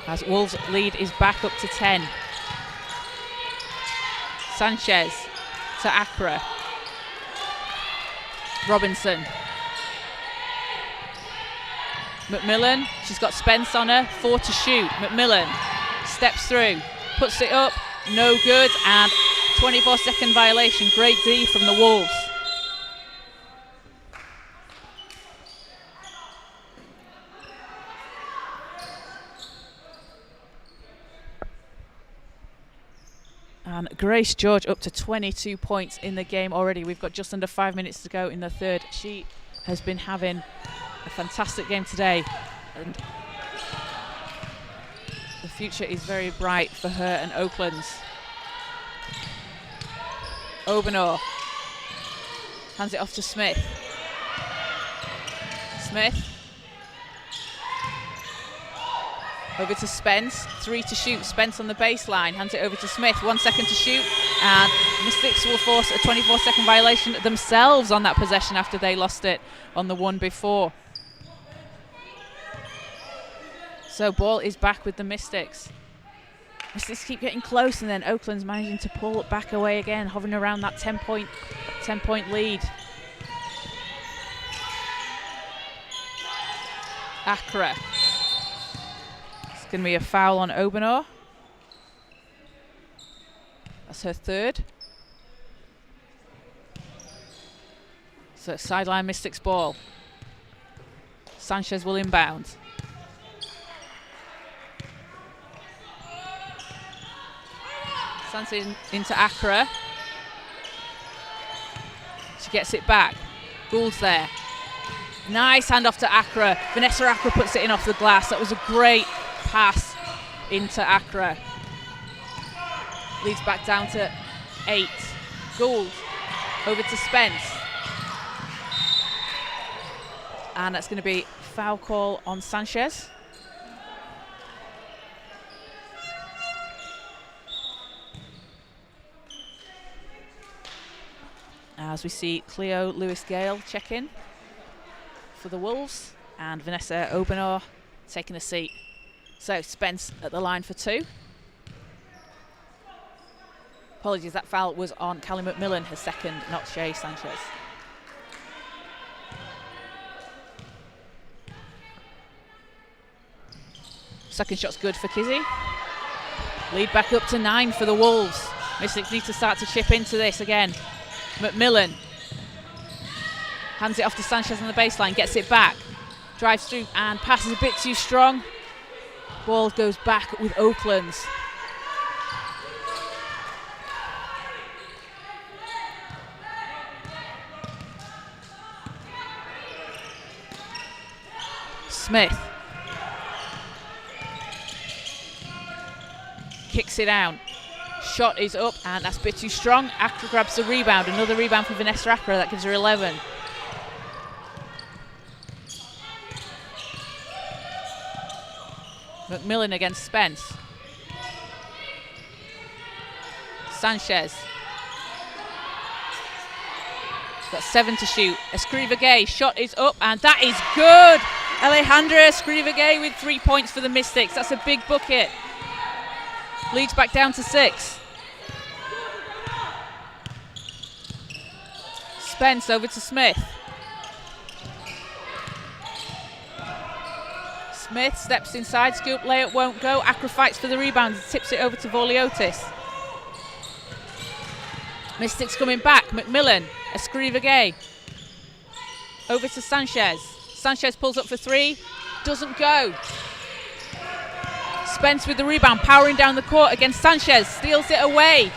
As Wolves' lead is back up to 10. Sanchez to Accra. Robinson. McMillan, she's got Spence on her, 4 to shoot. McMillan steps through, puts it up, no good, and 24-second violation. Great D from the Wolves. And Grace George up to 22 points in the game already. We've got just under 5 minutes to go in the third. She has been having a fantastic game today, and the future is very bright for her and Oaklands. Obenor hands it off to Smith. Smith over to Spence, 3 to shoot. Spence on the baseline, hands it over to Smith, 1 second to shoot, and Mystics will force a 24-second violation themselves on that possession after they lost it on the one before. So ball is back with the Mystics. Mystics keep getting close, and then Oakland's managing to pull it back away again, hovering around that 10-point lead. Accra. It's going to be a foul on Obenor. That's her third. So sideline Mystics ball. Sanchez will inbound. Sanchez into Accra. She gets it back. Gould's there. Nice handoff to Accra. Vanessa Accra puts it in off the glass. That was a great pass into Accra. Leads back down to 8. Gould over to Spence. And that's going to be foul call on Sanchez. As we see Cleo Lewis-Gale check in for the Wolves, and Vanessa Obenor taking a seat. So Spence at the line for 2. Apologies, that foul was on Callie McMillan, her second, not Shay Sanchez. Second shot's good for Kizzy. Lead back up to 9 for the Wolves. Mystics need to start to chip into this again. McMillan hands it off to Sanchez on the baseline, gets it back, drives through and passes a bit too strong. Ball goes back with Oaklands. Smith. Kicks it down. Shot is up, and that's a bit too strong. Accra grabs the rebound. Another rebound for Vanessa Accra. That gives her 11. McMillan against Spence. Sanchez. Got 7 to shoot. Escriva-Gay, shot is up, and that is good. Alejandra Escriva-Gay with 3 points for the Mystics. That's a big bucket. Leads back down to 6. Spence over to Smith. Smith steps inside, scoop layup won't go. Accra fights for the rebound, tips it over to Voliotis. Mystics coming back. McMillan, Escriva-Gay. Over to Sanchez. Sanchez pulls up for 3, doesn't go. Spence with the rebound, powering down the court against Sanchez, steals it away.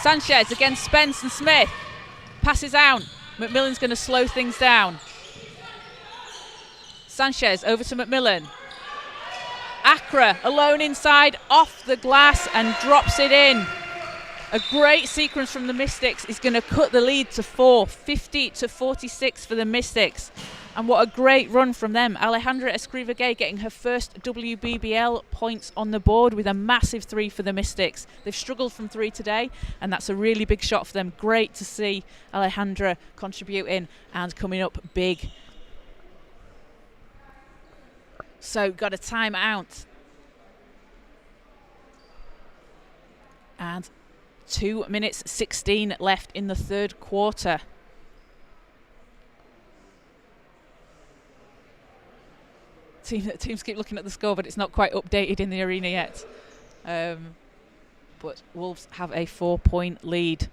Sanchez against Spence and Smith. Passes out. McMillan's going to slow things down. Sanchez over to McMillan. Accra alone inside, off the glass and drops it in. A great sequence from the Mystics is going to cut the lead to 4, 50 to 46 for the Mystics. And what a great run from them. Alejandra Escriva-Gay getting her first WBBL points on the board with a massive 3 for the Mystics. They've struggled from 3 today, and that's a really big shot for them. Great to see Alejandra contributing and coming up big. So, got a timeout. And 2 minutes 16 left in the third quarter. Teams keep looking at the score, but it's not quite updated in the arena yet. But Wolves have a 4-point lead.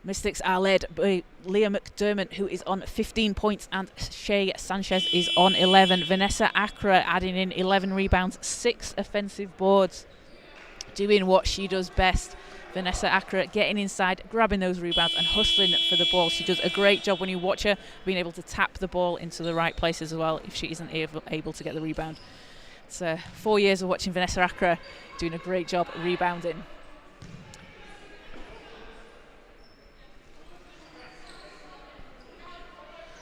Mystics are led by Leah McDermott, who is on 15 points, and Shay Sanchez is on 11. Vanessa Accra adding in 11 rebounds, 6 offensive boards. Doing what she does best. Vanessa Accra getting inside, grabbing those rebounds and hustling for the ball. She does a great job when you watch her, being able to tap the ball into the right places as well if she isn't able to get the rebound. It's 4 years of watching Vanessa Accra doing a great job rebounding.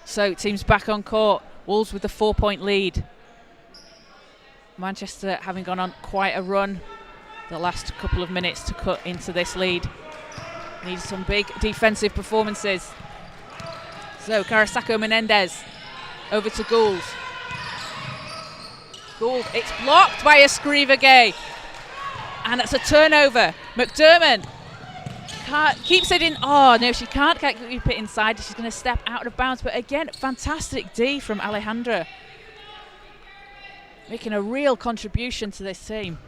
So teams back on court. Wolves with the 4-point lead. Manchester having gone on quite a run the last couple of minutes to cut into this lead. Needs some big defensive performances. So Carasacco Menendez over to Gould. Gould, it's blocked by Escriva-Gay. And that's a turnover. McDermott keeps it in. Oh no, she can't keep it inside. She's going to step out of bounds. But again, fantastic D from Alejandra. Making a real contribution to this team.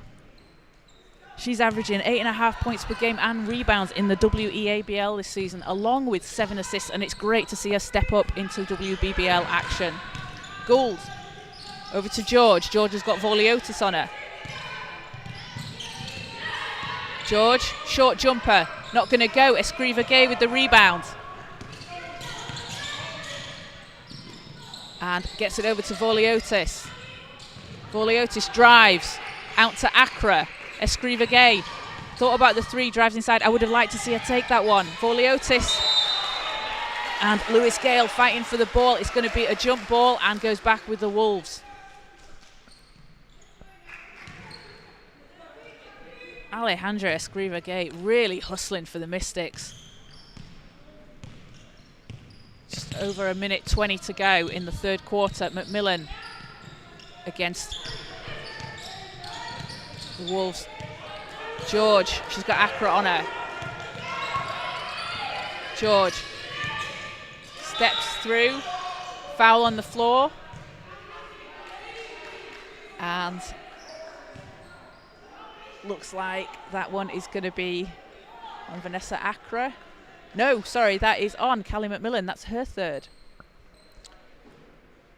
She's averaging 8.5 points per game and rebounds in the WEABL this season, along with 7 assists, and it's great to see her step up into WBBL action. Gould over to George. George has got Voliotis on her. George, short jumper, not going to go. Escriva-Gay with the rebound. And gets it over to Voliotis. Voliotis drives out to Accra. Escriva-Gay thought about the 3, drives inside. I would have liked to see her take that one. Voliotis and Lewis Gale fighting for the ball. It's going to be a jump ball and goes back with the Wolves. Alejandra Escriva-Gay really hustling for the Mystics. Just over a minute 20 to go in the third quarter. McMillan against the Wolves. George, she's got Accra on her. George steps through, foul on the floor. And looks like that one is going to be on Vanessa Accra. No, sorry, that is on Callie McMillan. That's her third.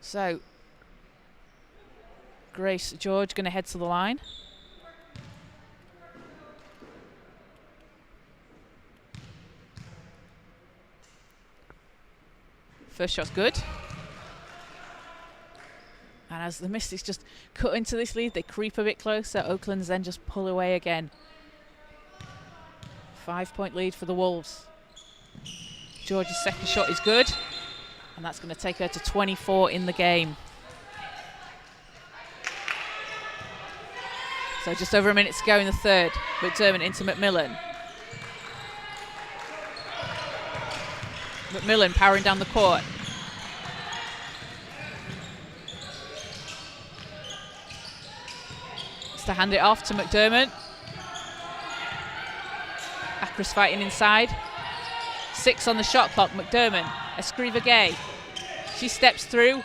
So, Grace George going to head to the line. First shot's good. And as the Mystics just cut into this lead, they creep a bit closer. Oaklands then just pull away again. 5-point lead for the Wolves. George's second shot is good, and that's going to take her to 24 in the game. So just over a minute to go in the third. McDermott into McMillan. McMillan powering down the court. To hand it off to McDermott. Acra's fighting inside. 6 on the shot clock. McDermott. Escriva Gay. She steps through.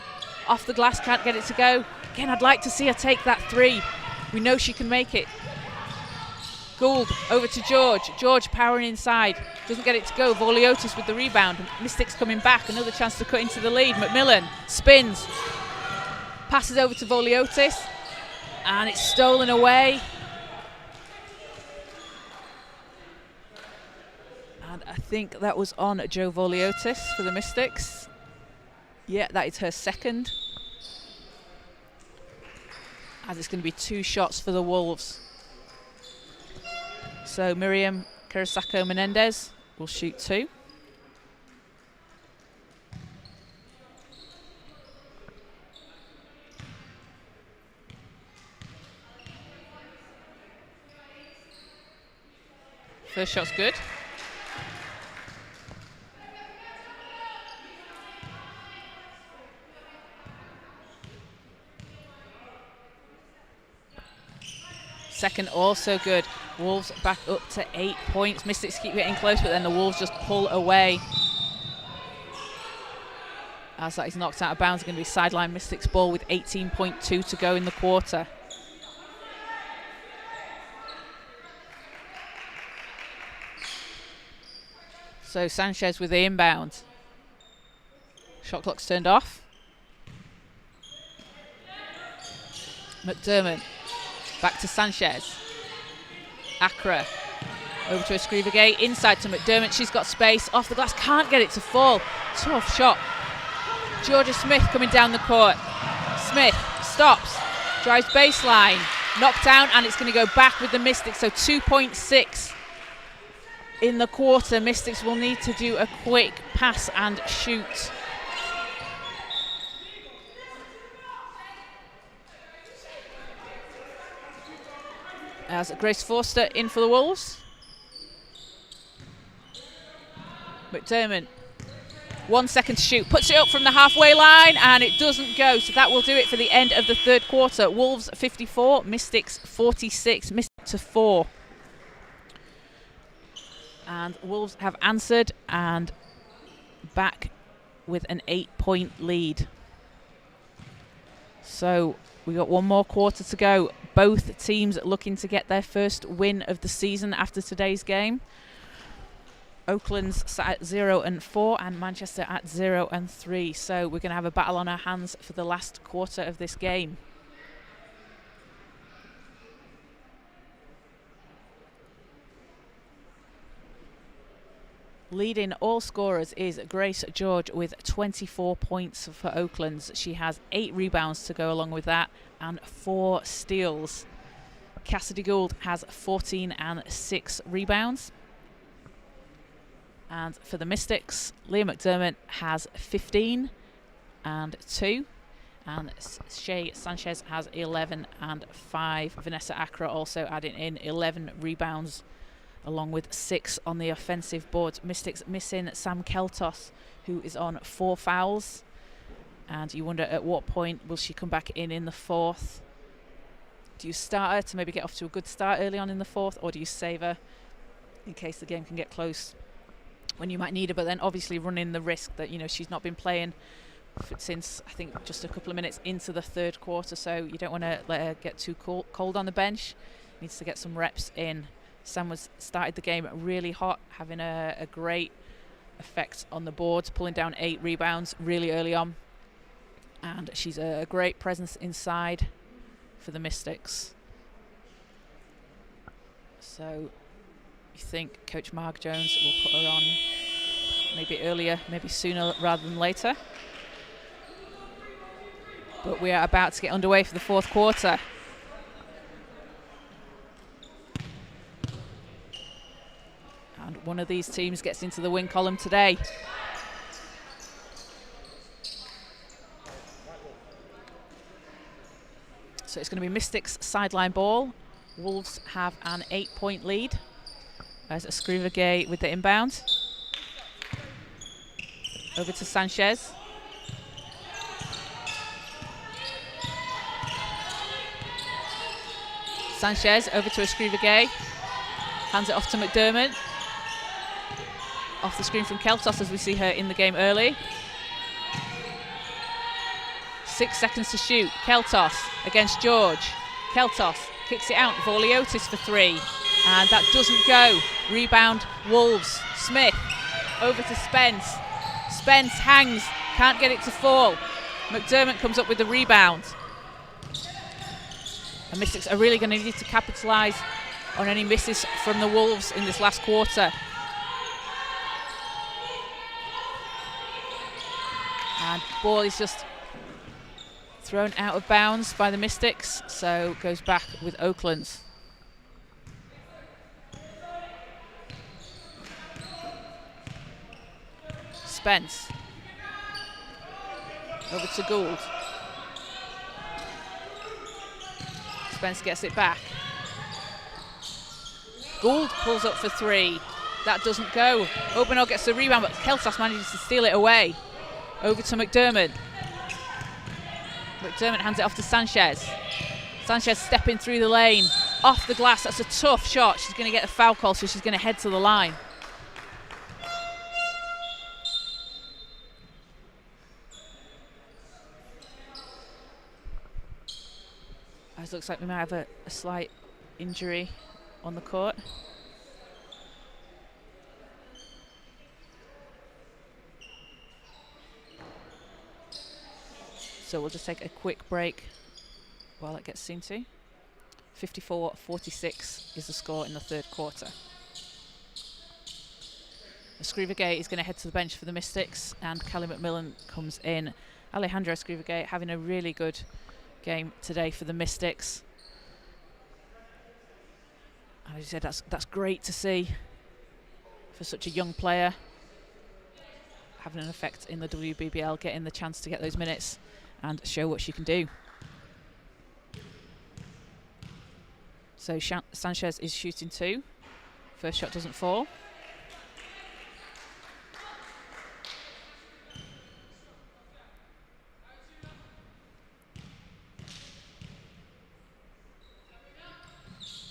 Off the glass, can't get it to go. Again, I'd like to see her take that 3. We know she can make it. Gould over to George. George powering inside. Doesn't get it to go. Voliotis with the rebound. Mystics coming back. Another chance to cut into the lead. McMillan spins. Passes over to Voliotis. And it's stolen away. And I think that was on Jo Voliotis for the Mystics. Yeah, that is her second. As it's going to be 2 shots for the Wolves. So Miriam Carrasco Menendez will shoot 2. First shot's good. Second also good. Wolves back up to 8 points. Mystics keep getting close, but then the Wolves just pull away. As that is knocked out of bounds, going to be sideline Mystics ball with 18.2 to go in the quarter. So Sanchez with the inbound. Shot clock's turned off. McDermott. Back to Sanchez. Acra. Over to Escriva Gay. Inside to McDermott. She's got space. Off the glass. Can't get it to fall. Tough shot. Georgia Smith coming down the court. Smith stops. Drives baseline. Knocked down, and it's going to go back with the Mystics. So 2.6 in the quarter. Mystics will need to do a quick pass and shoot. As Grace Forster in for the Wolves. McDermott, 1 second to shoot, puts it up from the halfway line, and it doesn't go. So that will do it for the end of the third quarter. Wolves 54, Mystics 46, Mystics to 4. And Wolves have answered and back with an 8-point lead. So we got one more quarter to go. Both teams looking to get their first win of the season after today's game. Oaklands sat at 0-4 and Manchester at 0-3. So we're going to have a battle on our hands for the last quarter of this game. Leading all scorers is Grace George with 24 points for Oaklands. She has 8 rebounds to go along with that and 4 steals. Cassidy Gould has 14 and 6 rebounds. And for the Mystics, Leah McDermott has 15 and 2. And Shay Sanchez has 11 and 5. Vanessa Acra also adding in 11 rebounds, along with 6 on the offensive board. Mystics missing Sam Keltos, who is on 4 fouls. And you wonder at what point will she come back in the fourth? Do you start her to maybe get off to a good start early on in the fourth, or do you save her in case the game can get close when you might need her, but then obviously running the risk that, you know, she's not been playing since I think just a couple of minutes into the third quarter, so you don't want to let her get too cold on the bench. Needs to get some reps in. Sam started the game really hot, having a great effect on the board, pulling down 8 rebounds really early on, and she's a great presence inside for the Mystics. So you think Coach Mark Jones will put her on maybe earlier, maybe sooner rather than later? But we are about to get underway for the fourth quarter. And one of these teams gets into the win column today. So it's going to be Mystics sideline ball. Wolves have an 8-point lead. There's Escrivagay with the inbound. Over to Sanchez. Sanchez over to Escrivagay. Hands it off to McDermott. Off the screen from Keltos as we see her in the game early. 6 seconds to shoot. Keltos against George. Keltos kicks it out. Vorliotis for 3. And that doesn't go. Rebound, Wolves. Smith over to Spence. Spence hangs, can't get it to fall. McDermott comes up with the rebound. And Mystics are really going to need to capitalise on any misses from the Wolves in this last quarter. And ball is just thrown out of bounds by the Mystics, so goes back with Oaklands. Spence. Over to Gould. Spence gets it back. Gould pulls up for 3. That doesn't go. Obanor gets the rebound, but Keltos manages to steal it away. Over to McDermott. McDermott hands it off to Sanchez. Sanchez stepping through the lane. Off the glass, that's a tough shot. She's going to get a foul call, so she's going to head to the line. It looks like we might have a slight injury on the court. So we'll just take a quick break while it gets seen to. 54-46 is the score in the third quarter. Escrivagay is going to head to the bench for the Mystics, and Callie McMillan comes in. Alejandra Escrivagay having a really good game today for the Mystics. And as you said, that's great to see for such a young player, having an effect in the WBBL, getting the chance to get those minutes and show what she can do. So Sanchez is shooting 2. First shot doesn't fall.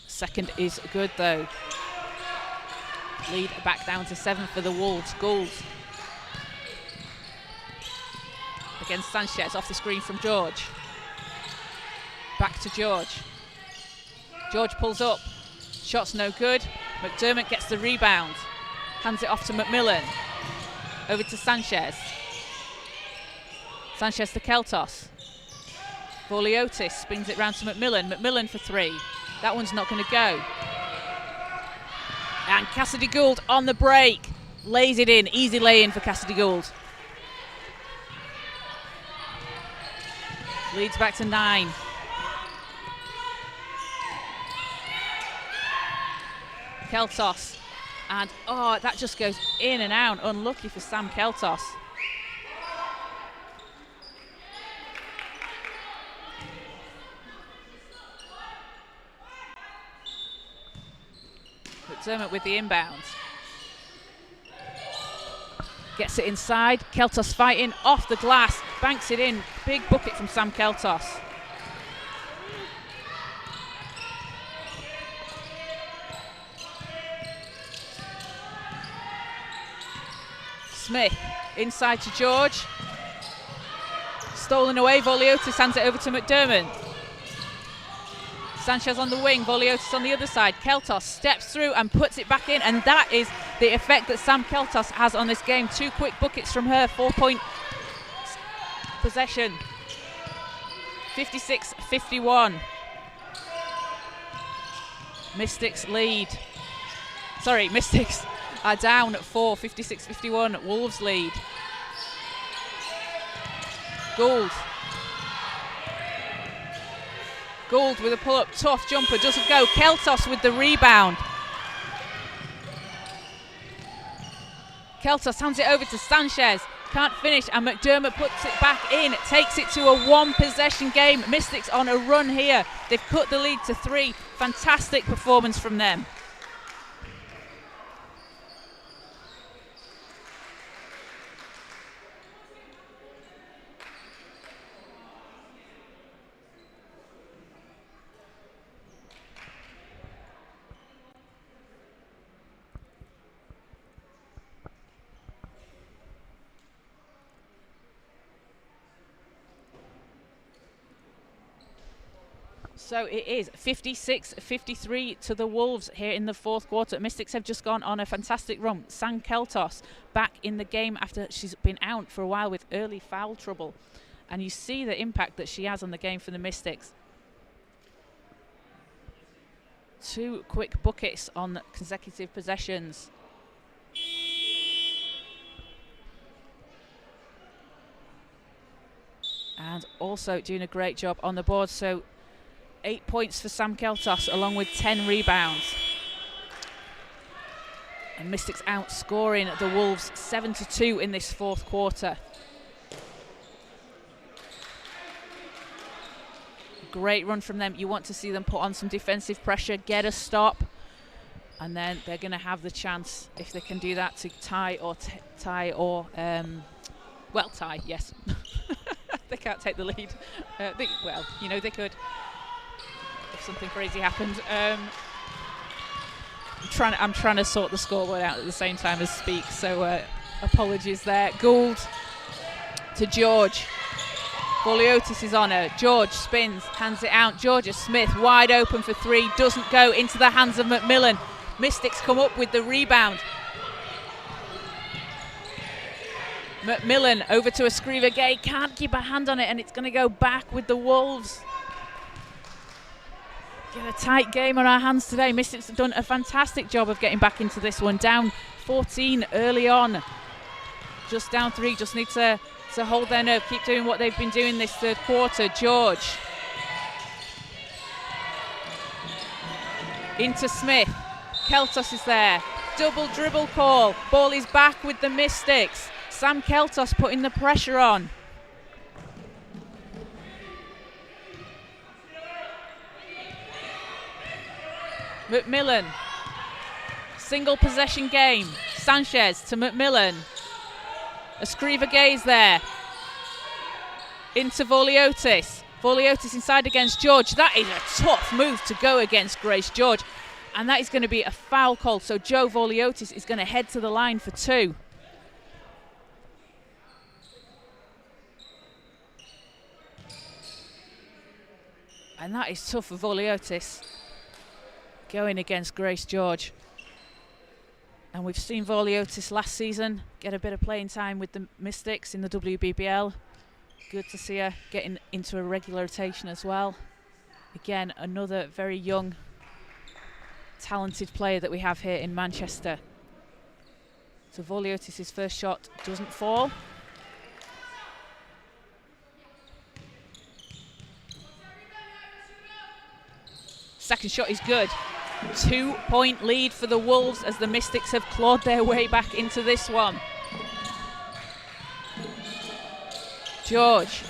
Second is good though. Lead back down to 7 for the Wolves. Gould against Sanchez, off the screen from George. Back to George. George pulls up. Shot's no good. McDermott gets the rebound. Hands it off to McMillan. Over to Sanchez. Sanchez to Keltos. Vorliotis spins it round to McMillan. McMillan for 3. That one's not going to go. And Cassidy Gould on the break. Lays it in. Easy lay-in for Cassidy Gould. Leads back to 9. Keltos. And, that just goes in and out. Unlucky for Sam Keltos. McDermott with the inbound. Gets it inside. Keltos fighting off the glass. Banks it in. Big bucket from Sam Keltos. Smith inside to George. Stolen away. Vorliotis hands it over to McDermott. Sanchez on the wing, Vorliotis on the other side. Keltos steps through and puts it back in, and that is the effect that Sam Keltos has on this game. 2 quick buckets from her, 4-point possession. 56-51. Mystics lead. Sorry, Mystics are down at 4, 56-51. Wolves lead. Gould Gould with a pull-up, tough jumper, doesn't go. Keltos with the rebound. Keltos hands it over to Sanchez. Can't finish, and McDermott puts it back in. Takes it to a one-possession game. Mystics on a run here. They've cut the lead to 3. Fantastic performance from them. So it is 56-53 to the Wolves here in the fourth quarter. Mystics have just gone on a fantastic run. San Keltos back in the game after she's been out for a while with early foul trouble. And you see the impact that she has on the game for the Mystics. 2 quick buckets on consecutive possessions. And also doing a great job on the board. So 8 points for Sam Keltos along with 10 rebounds. And Mystics outscoring the Wolves 7-2 in this fourth quarter. Great run from them. You want to see them put on some defensive pressure, get a stop, and then they're going to have the chance, if they can do that, to tie, yes. They can't take the lead. They could. If something crazy happened. I'm trying to sort the scoreboard out at the same time as speak, so apologies there. Gould to George. Voliotis is on her. George spins, hands it out. Georgia Smith wide open for 3, doesn't go, into the hands of McMillan. Mystics come up with the rebound. McMillan over to Escriva Gay, can't keep a hand on it, and it's going to go back with the Wolves. Get a tight game on our hands today. Mystics have done a fantastic job of getting back into this one. Down 14 early on. Just down 3, just need to hold their nerve, keep doing what they've been doing this third quarter. George. Into Smith. Keltos is there. Double dribble call. Ball is back with the Mystics. Sam Keltos putting the pressure on. McMillan, single possession game. Sanchez to McMillan. Escriva Gay's there. Into Voliotis. Voliotis inside against George. That is a tough move to go against Grace George. And that is going to be a foul call. So Joe Voliotis is going to head to the line for 2. And that is tough for Voliotis, going against Grace George. And we've seen Voliotis last season get a bit of playing time with the Mystics in the WBBL. Good to see her getting into a regular rotation as well. Again, another very young, talented player that we have here in Manchester. So Voliotis' first shot doesn't fall. Second shot is good. 2-point lead for the Wolves as the Mystics have clawed their way back into this one. George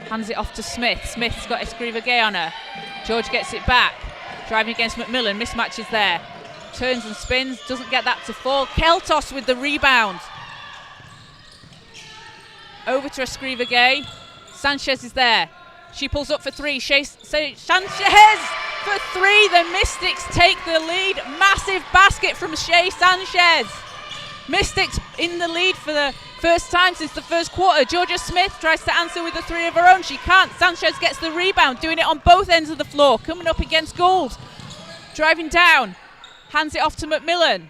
hands it off to Smith. Smith's got Escriva Gay on her. George gets it back. Driving against McMillan. Mismatch is there. Turns and spins. Doesn't get that to fall. Keltos with the rebound. Over to Escriva Gay. Sanchez is there. She pulls up for 3. Sanchez for 3. The Mystics take the lead. Massive basket from Shea Sanchez. Mystics in the lead for the first time since the first quarter. Georgia Smith tries to answer with a 3 of her own. She can't. Sanchez gets the rebound, doing it on both ends of the floor. Coming up against Gould. Driving down. Hands it off to McMillan.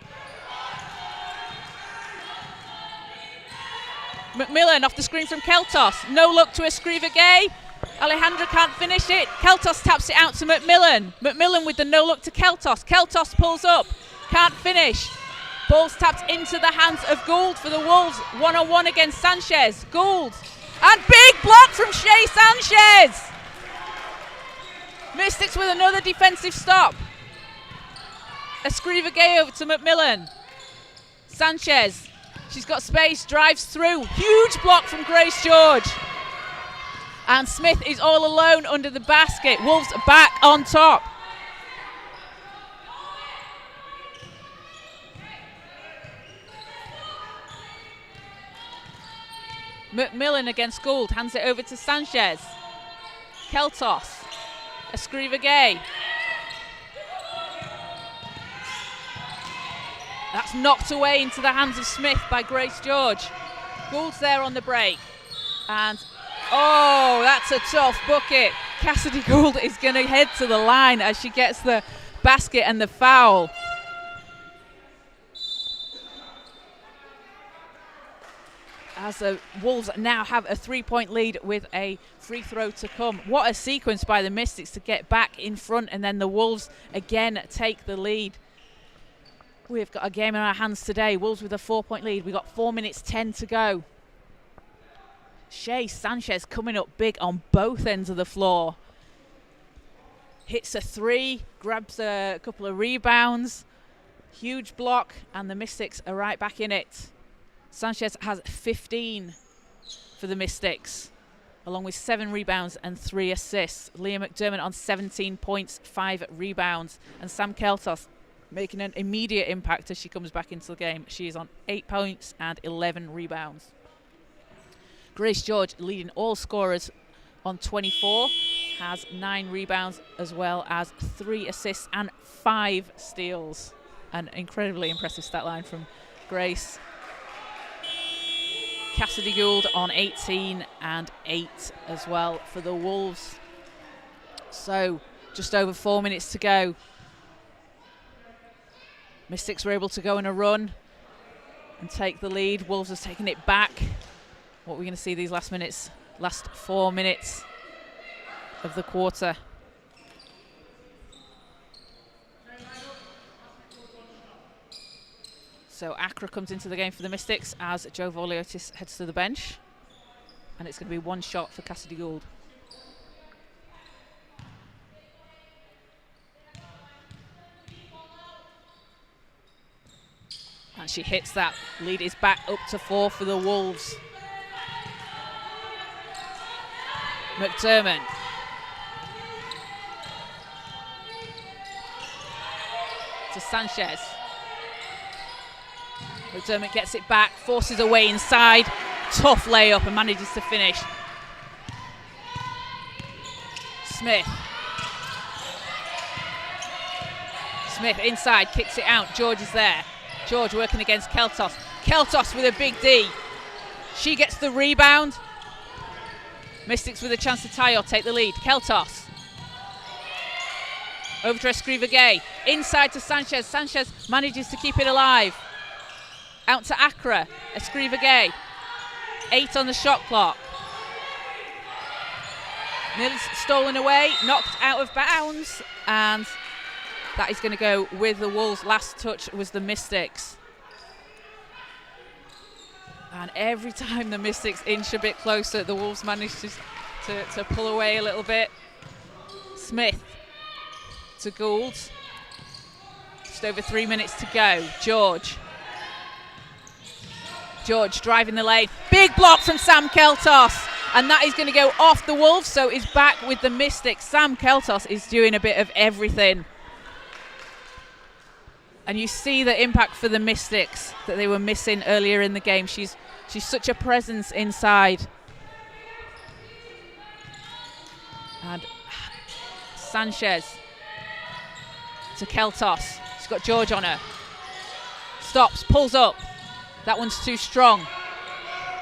McMillan off the screen from Keltos. No look to Escriva Gay. Alejandra can't finish it. Keltos taps it out to McMillan. McMillan with the no look to Keltos. Keltos pulls up. Can't finish. Ball's tapped into the hands of Gould for the Wolves. 1-on-1 against Sanchez. Gould. And big block from Shea Sanchez! Mystics with another defensive stop. Escriva Gay over to McMillan. Sanchez, she's got space, drives through. Huge block from Grace George. And Smith is all alone under the basket. Wolves back on top. McMillan against Gould, hands it over to Sanchez. Keltos, Escriva Gay. That's knocked away into the hands of Smith by Grace George. Gould's there on the break. And, oh, that's a tough bucket. Cassidy Gould is going to head to the line as she gets the basket and the foul. As the Wolves now have a 3-point lead with a free throw to come. What a sequence by the Mystics to get back in front, and then the Wolves again take the lead. We've got a game in our hands today. Wolves with a 4-point lead. We've got 4 minutes 10 to go. Shea Sanchez coming up big on both ends of the floor. Hits a three, grabs a couple of rebounds. Huge block, and the Mystics are right back in it. Sanchez has 15 for the Mystics, along with 7 rebounds and 3 assists. Leah McDermott on 17 points, 5 rebounds. And Sam Keltos making an immediate impact as she comes back into the game. She is on 8 points and 11 rebounds. Grace George leading all scorers on 24, has 9 rebounds as well as 3 assists and 5 steals. An incredibly impressive stat line from Grace. Cassidy Gould on 18 and 8 as well for the Wolves. So just over 4 minutes to go. Mystics were able to go on a run and take the lead. Wolves has taken it back. What we're going to see these last 4 minutes of the quarter. So Accra comes into the game for the Mystics as Joe Voliotis heads to the bench. And it's going to be 1 shot for Cassidy Gould. And she hits that. Lead is back up to 4 for the Wolves. McDermott. To Sanchez. McDermott gets it back, forces away inside. Tough layup and manages to finish. Smith. Smith inside, kicks it out. George is there. George working against Keltos. Keltos with a big D. She gets the rebound. Mystics with a chance to tie or take the lead. Keltos. Over to Escriva Gay. Inside to Sanchez. Sanchez manages to keep it alive. Out to Accra. Escriva Gay. 8 on the shot clock. Mills stolen away, knocked out of bounds, and that is going to go with the Wolves. Last touch was the Mystics. And every time the Mystics inch a bit closer, the Wolves manage to pull away a little bit. Smith to Gould. Just over 3 minutes to go. George driving the lane. Big block from Sam Keltos. And that is going to go off the Wolves, so is back with the Mystics. Sam Keltos is doing a bit of everything. And you see the impact for the Mystics that they were missing earlier in the game. She's such a presence inside. And Sanchez to Keltos. She's got George on her. Stops, pulls up. That one's too strong.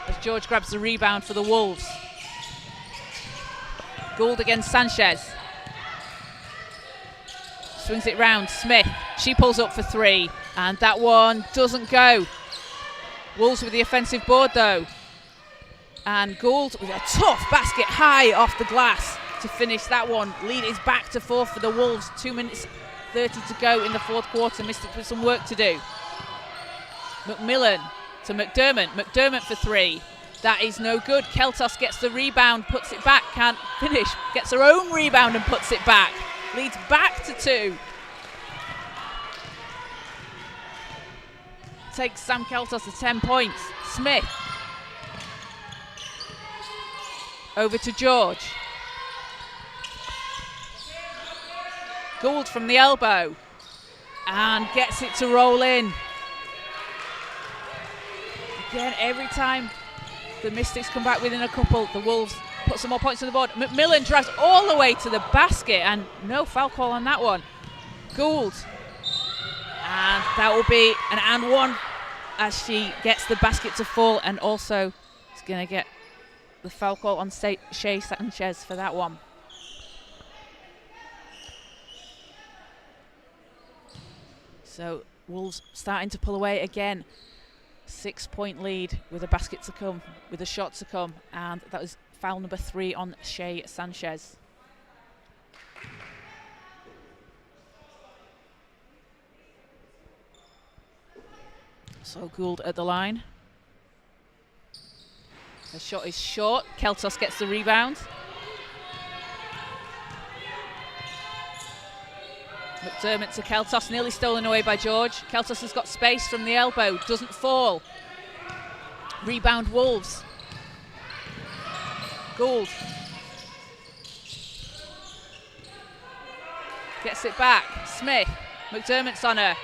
As George grabs the rebound for the Wolves. Gould against Sanchez. Swings it round. Smith. She pulls up for 3. And that one doesn't go. Wolves with the offensive board though. And Gould with a tough basket high off the glass to finish that one. Lead is back to 4 for the Wolves. 2 minutes 30 to go in the fourth quarter. Mystics with some work to do. McMillan to McDermott. McDermott for 3. That is no good. Keltos gets the rebound, puts it back, can't finish. Gets her own rebound and puts it back. Leads back to 2. Takes Sam Keltos to 10 points. Smith. Over to George. Gould from the elbow. And gets it to roll in. Again, every time the Mystics come back within a couple, the Wolves put some more points on the board. McMillan drives all the way to the basket, and no foul call on that one. Gould. And that will be an and one as she gets the basket to fall, and also is going to get the foul call on Shea Sanchez for that one. So Wolves starting to pull away again. 6-point lead with a basket to come, with a shot to come, and that was foul number 3 on Shea Sanchez. So Gould at the line. The shot is short. Keltos gets the rebound. McDermott to Keltos, nearly stolen away by George. Keltos has got space from the elbow, doesn't fall. Rebound Wolves. Gould. Gets it back. Smith. McDermott's on her.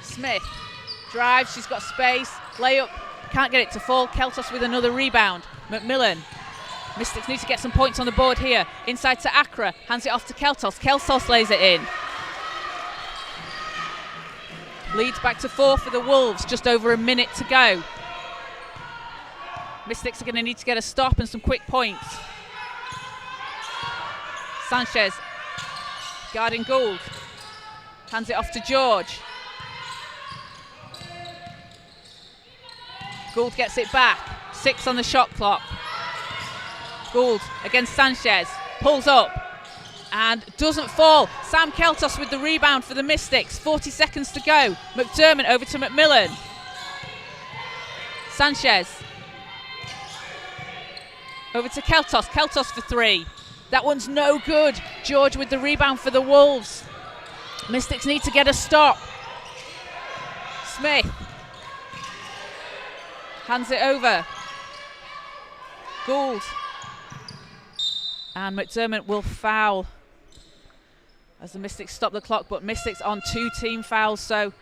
Smith. Drives, she's got space. Layup, can't get it to fall. Keltos with another rebound. McMillan. Mystics need to get some points on the board here. Inside to Accra, hands it off to Keltos. Keltos lays it in. Leads back to 4 for the Wolves, just over a minute to go. Mystics are going to need to get a stop and some quick points. Sanchez guarding Gould. Hands it off to George. Gould gets it back. 6 on the shot clock. Gould against Sanchez, pulls up and doesn't fall. Sam Keltos with the rebound for the Mystics. 40 seconds to go. McDermott over to McMillan. Sanchez over to Keltos. Keltos for 3. That one's no good. George with the rebound for the Wolves. Mystics need to get a stop. Smith hands it over. Gould. And McDermott will foul as the Mystics stop the clock, but Mystics on 2 team fouls, so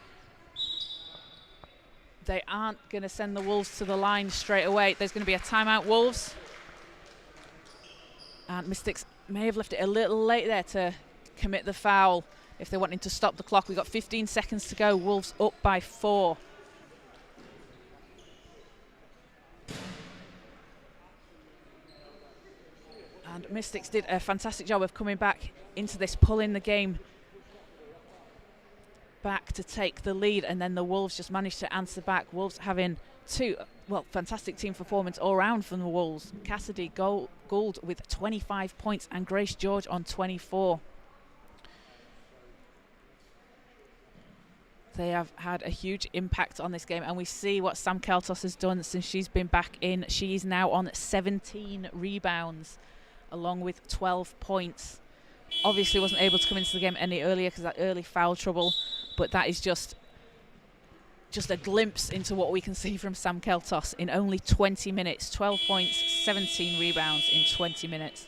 they aren't going to send the Wolves to the line straight away. There's going to be a timeout, Wolves. And Mystics may have left it a little late there to commit the foul if they're wanting to stop the clock. We've got 15 seconds to go. Wolves up by 4. And Mystics did a fantastic job of coming back into this, pulling the game back to take the lead, and then the Wolves just managed to answer back. Wolves having 2, fantastic team performance all round from the Wolves. Cassidy Gould with 25 points and Grace George on 24. They have had a huge impact on this game, and we see what Sam Keltos has done since she's been back in. She's now on 17 rebounds, along with 12 points. Obviously wasn't able to come into the game any earlier because of that early foul trouble, but that is just a glimpse into what we can see from Sam Keltos in only 20 minutes. 12 points, 17 rebounds in 20 minutes.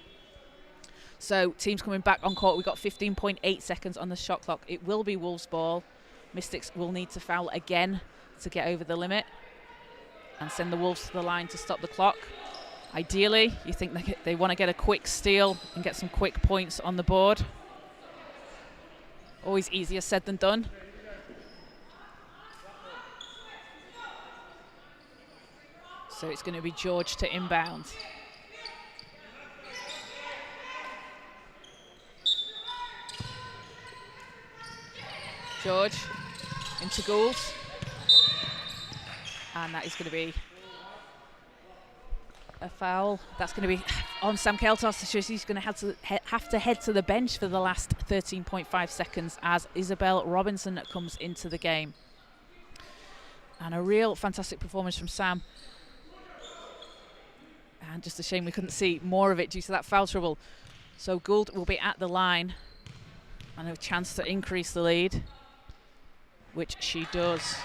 So teams coming back on court. We've got 15.8 seconds on the shot clock. It will be Wolves' ball. Mystics will need to foul again to get over the limit and send the Wolves to the line to stop the clock. Ideally, you think they want to get a quick steal and get some quick points on the board. Always easier said than done. So it's going to be George to inbound. George into Gould. And that is going to be a foul. That's going to be on Sam Keltos. So she's going to have to head to the bench for the last 13.5 seconds as Isabel Robinson comes into the game. And a real fantastic performance from Sam. And just a shame we couldn't see more of it due to that foul trouble. So Gould will be at the line and a chance to increase the lead, which she does.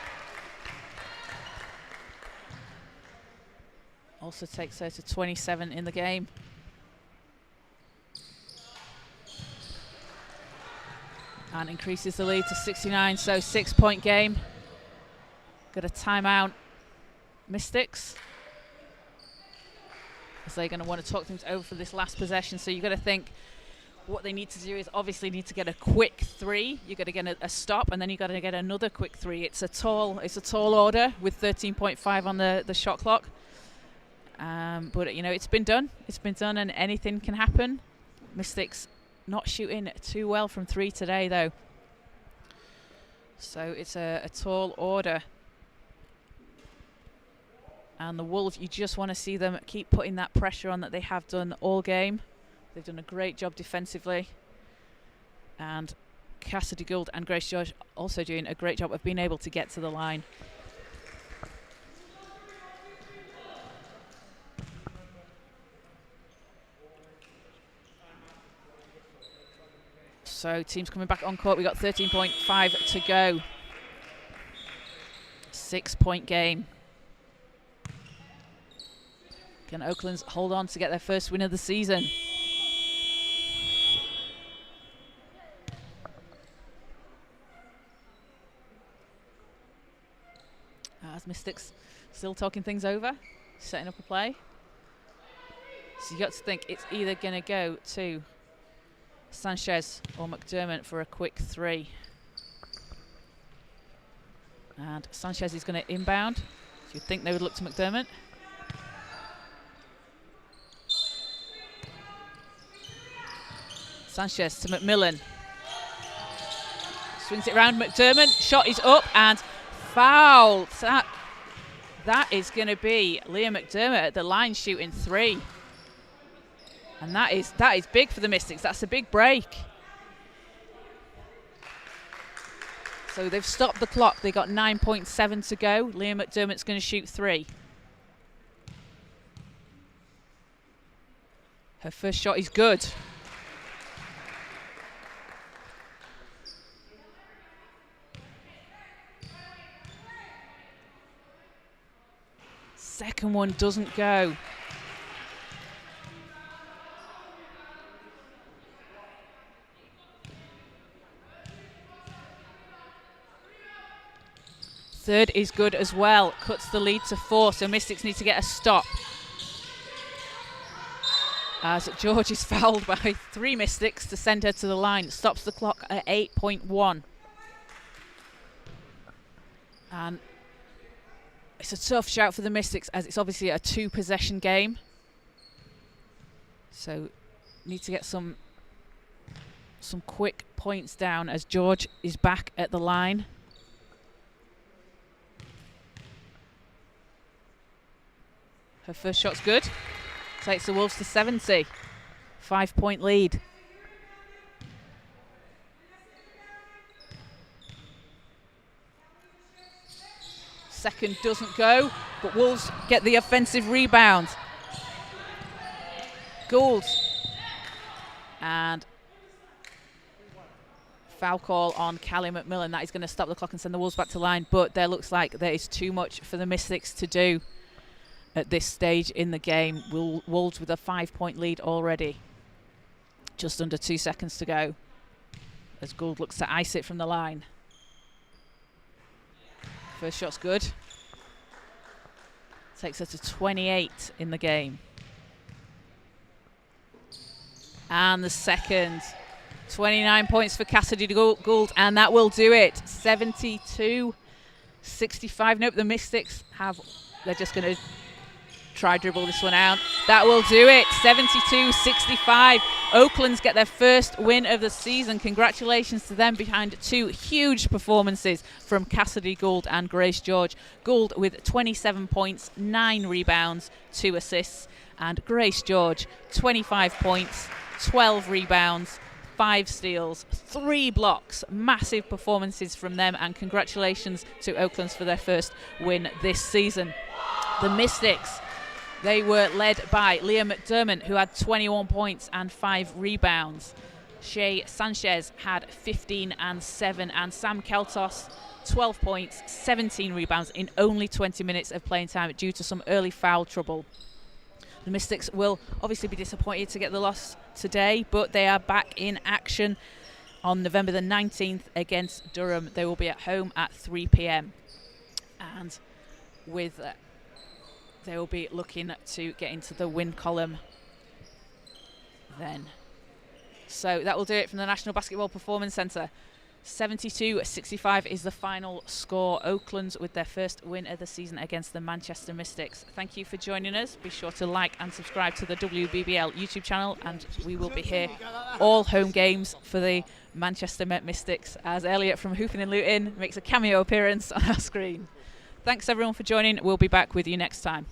Also takes her to 27 in the game. And increases the lead to 69, so 6-point game. Got a timeout, Mystics, as they're going to want to talk things over for this last possession. So you've got to think what they need to do is obviously need to get a quick three. You've got to get a stop, and then you've got to get another quick three. It's a tall order with 13.5 on the shot clock. But you know, it's been done, and anything can happen. Mystics not shooting too well from three today though, so it's a tall order. And the Wolves, you just want to see them keep putting that pressure on that they have done all game. They've done a great job defensively, and Cassidy Gould and Grace George also doing a great job of being able to get to the line. So teams coming back on court. We got 13.5 to go. 6-point game. Can Oaklands hold on to get their first win of the season? As Mystics still talking things over, setting up a play. So you got to think it's either going to go to Sanchez or McDermott for a quick three. And Sanchez is going to inbound. So you'd think they would look to McDermott. Sanchez to McMillan. Swings it around McDermott. Shot is up and fouled. That is going to be Leah McDermott at the line shooting three. And that is big for the Mystics. That's a big break. So they've stopped the clock. They got 9.7 to go. Leah McDermott's going to shoot three. Her first shot is good. Second one doesn't go. Third is good as well. Cuts the lead to 4, so Mystics need to get a stop. As George is fouled by 3 Mystics to send her to the line. It stops the clock at 8.1. And it's a tough shout for the Mystics as it's obviously a 2-possession game. So need to get some quick points down as George is back at the line. Her first shot's good. Takes the Wolves to 70. 5-point lead. Second doesn't go, but Wolves get the offensive rebound. Gould. And foul call on Callie McMillan. That is going to stop the clock and send the Wolves back to line, but there looks like there is too much for the Mystics to do at this stage in the game. Wolves with a 5-point lead already. Just under 2 seconds to go as Gould looks to ice it from the line. First shot's good. Takes her to 28 in the game. And the second. 29 points for Cassidy Gould, and that will do it. 72-65. Nope, the Mystics they're just going to try dribble this one out. That will do it. 72-65. Oaklands get their first win of the season. Congratulations to them behind 2 huge performances from Cassidy Gould and Grace George. Gould with 27 points, 9 rebounds, 2 assists, and Grace George 25 points, 12 rebounds, 5 steals, 3 blocks. Massive performances from them, and congratulations to Oaklands for their first win this season. The Mystics, they were led by Leah McDermott, who had 21 points and 5 rebounds. Shea Sanchez had 15 and 7, and Sam Keltos 12 points, 17 rebounds in only 20 minutes of playing time due to some early foul trouble. The Mystics will obviously be disappointed to get the loss today, but they are back in action on November the 19th against Durham. They will be at home at 3 p.m. and with they will be looking to get into the win column then. So that will do it from the National Basketball Performance Centre. 72-65 is the final score. Oaklands with their first win of the season against the Manchester Mystics. Thank you for joining us. Be sure to like and subscribe to the WBBL YouTube channel, and we will be here all home games for the Manchester Mystics as Elliot from Hoofing and Luton makes a cameo appearance on our screen. Thanks everyone for joining. We'll be back with you next time.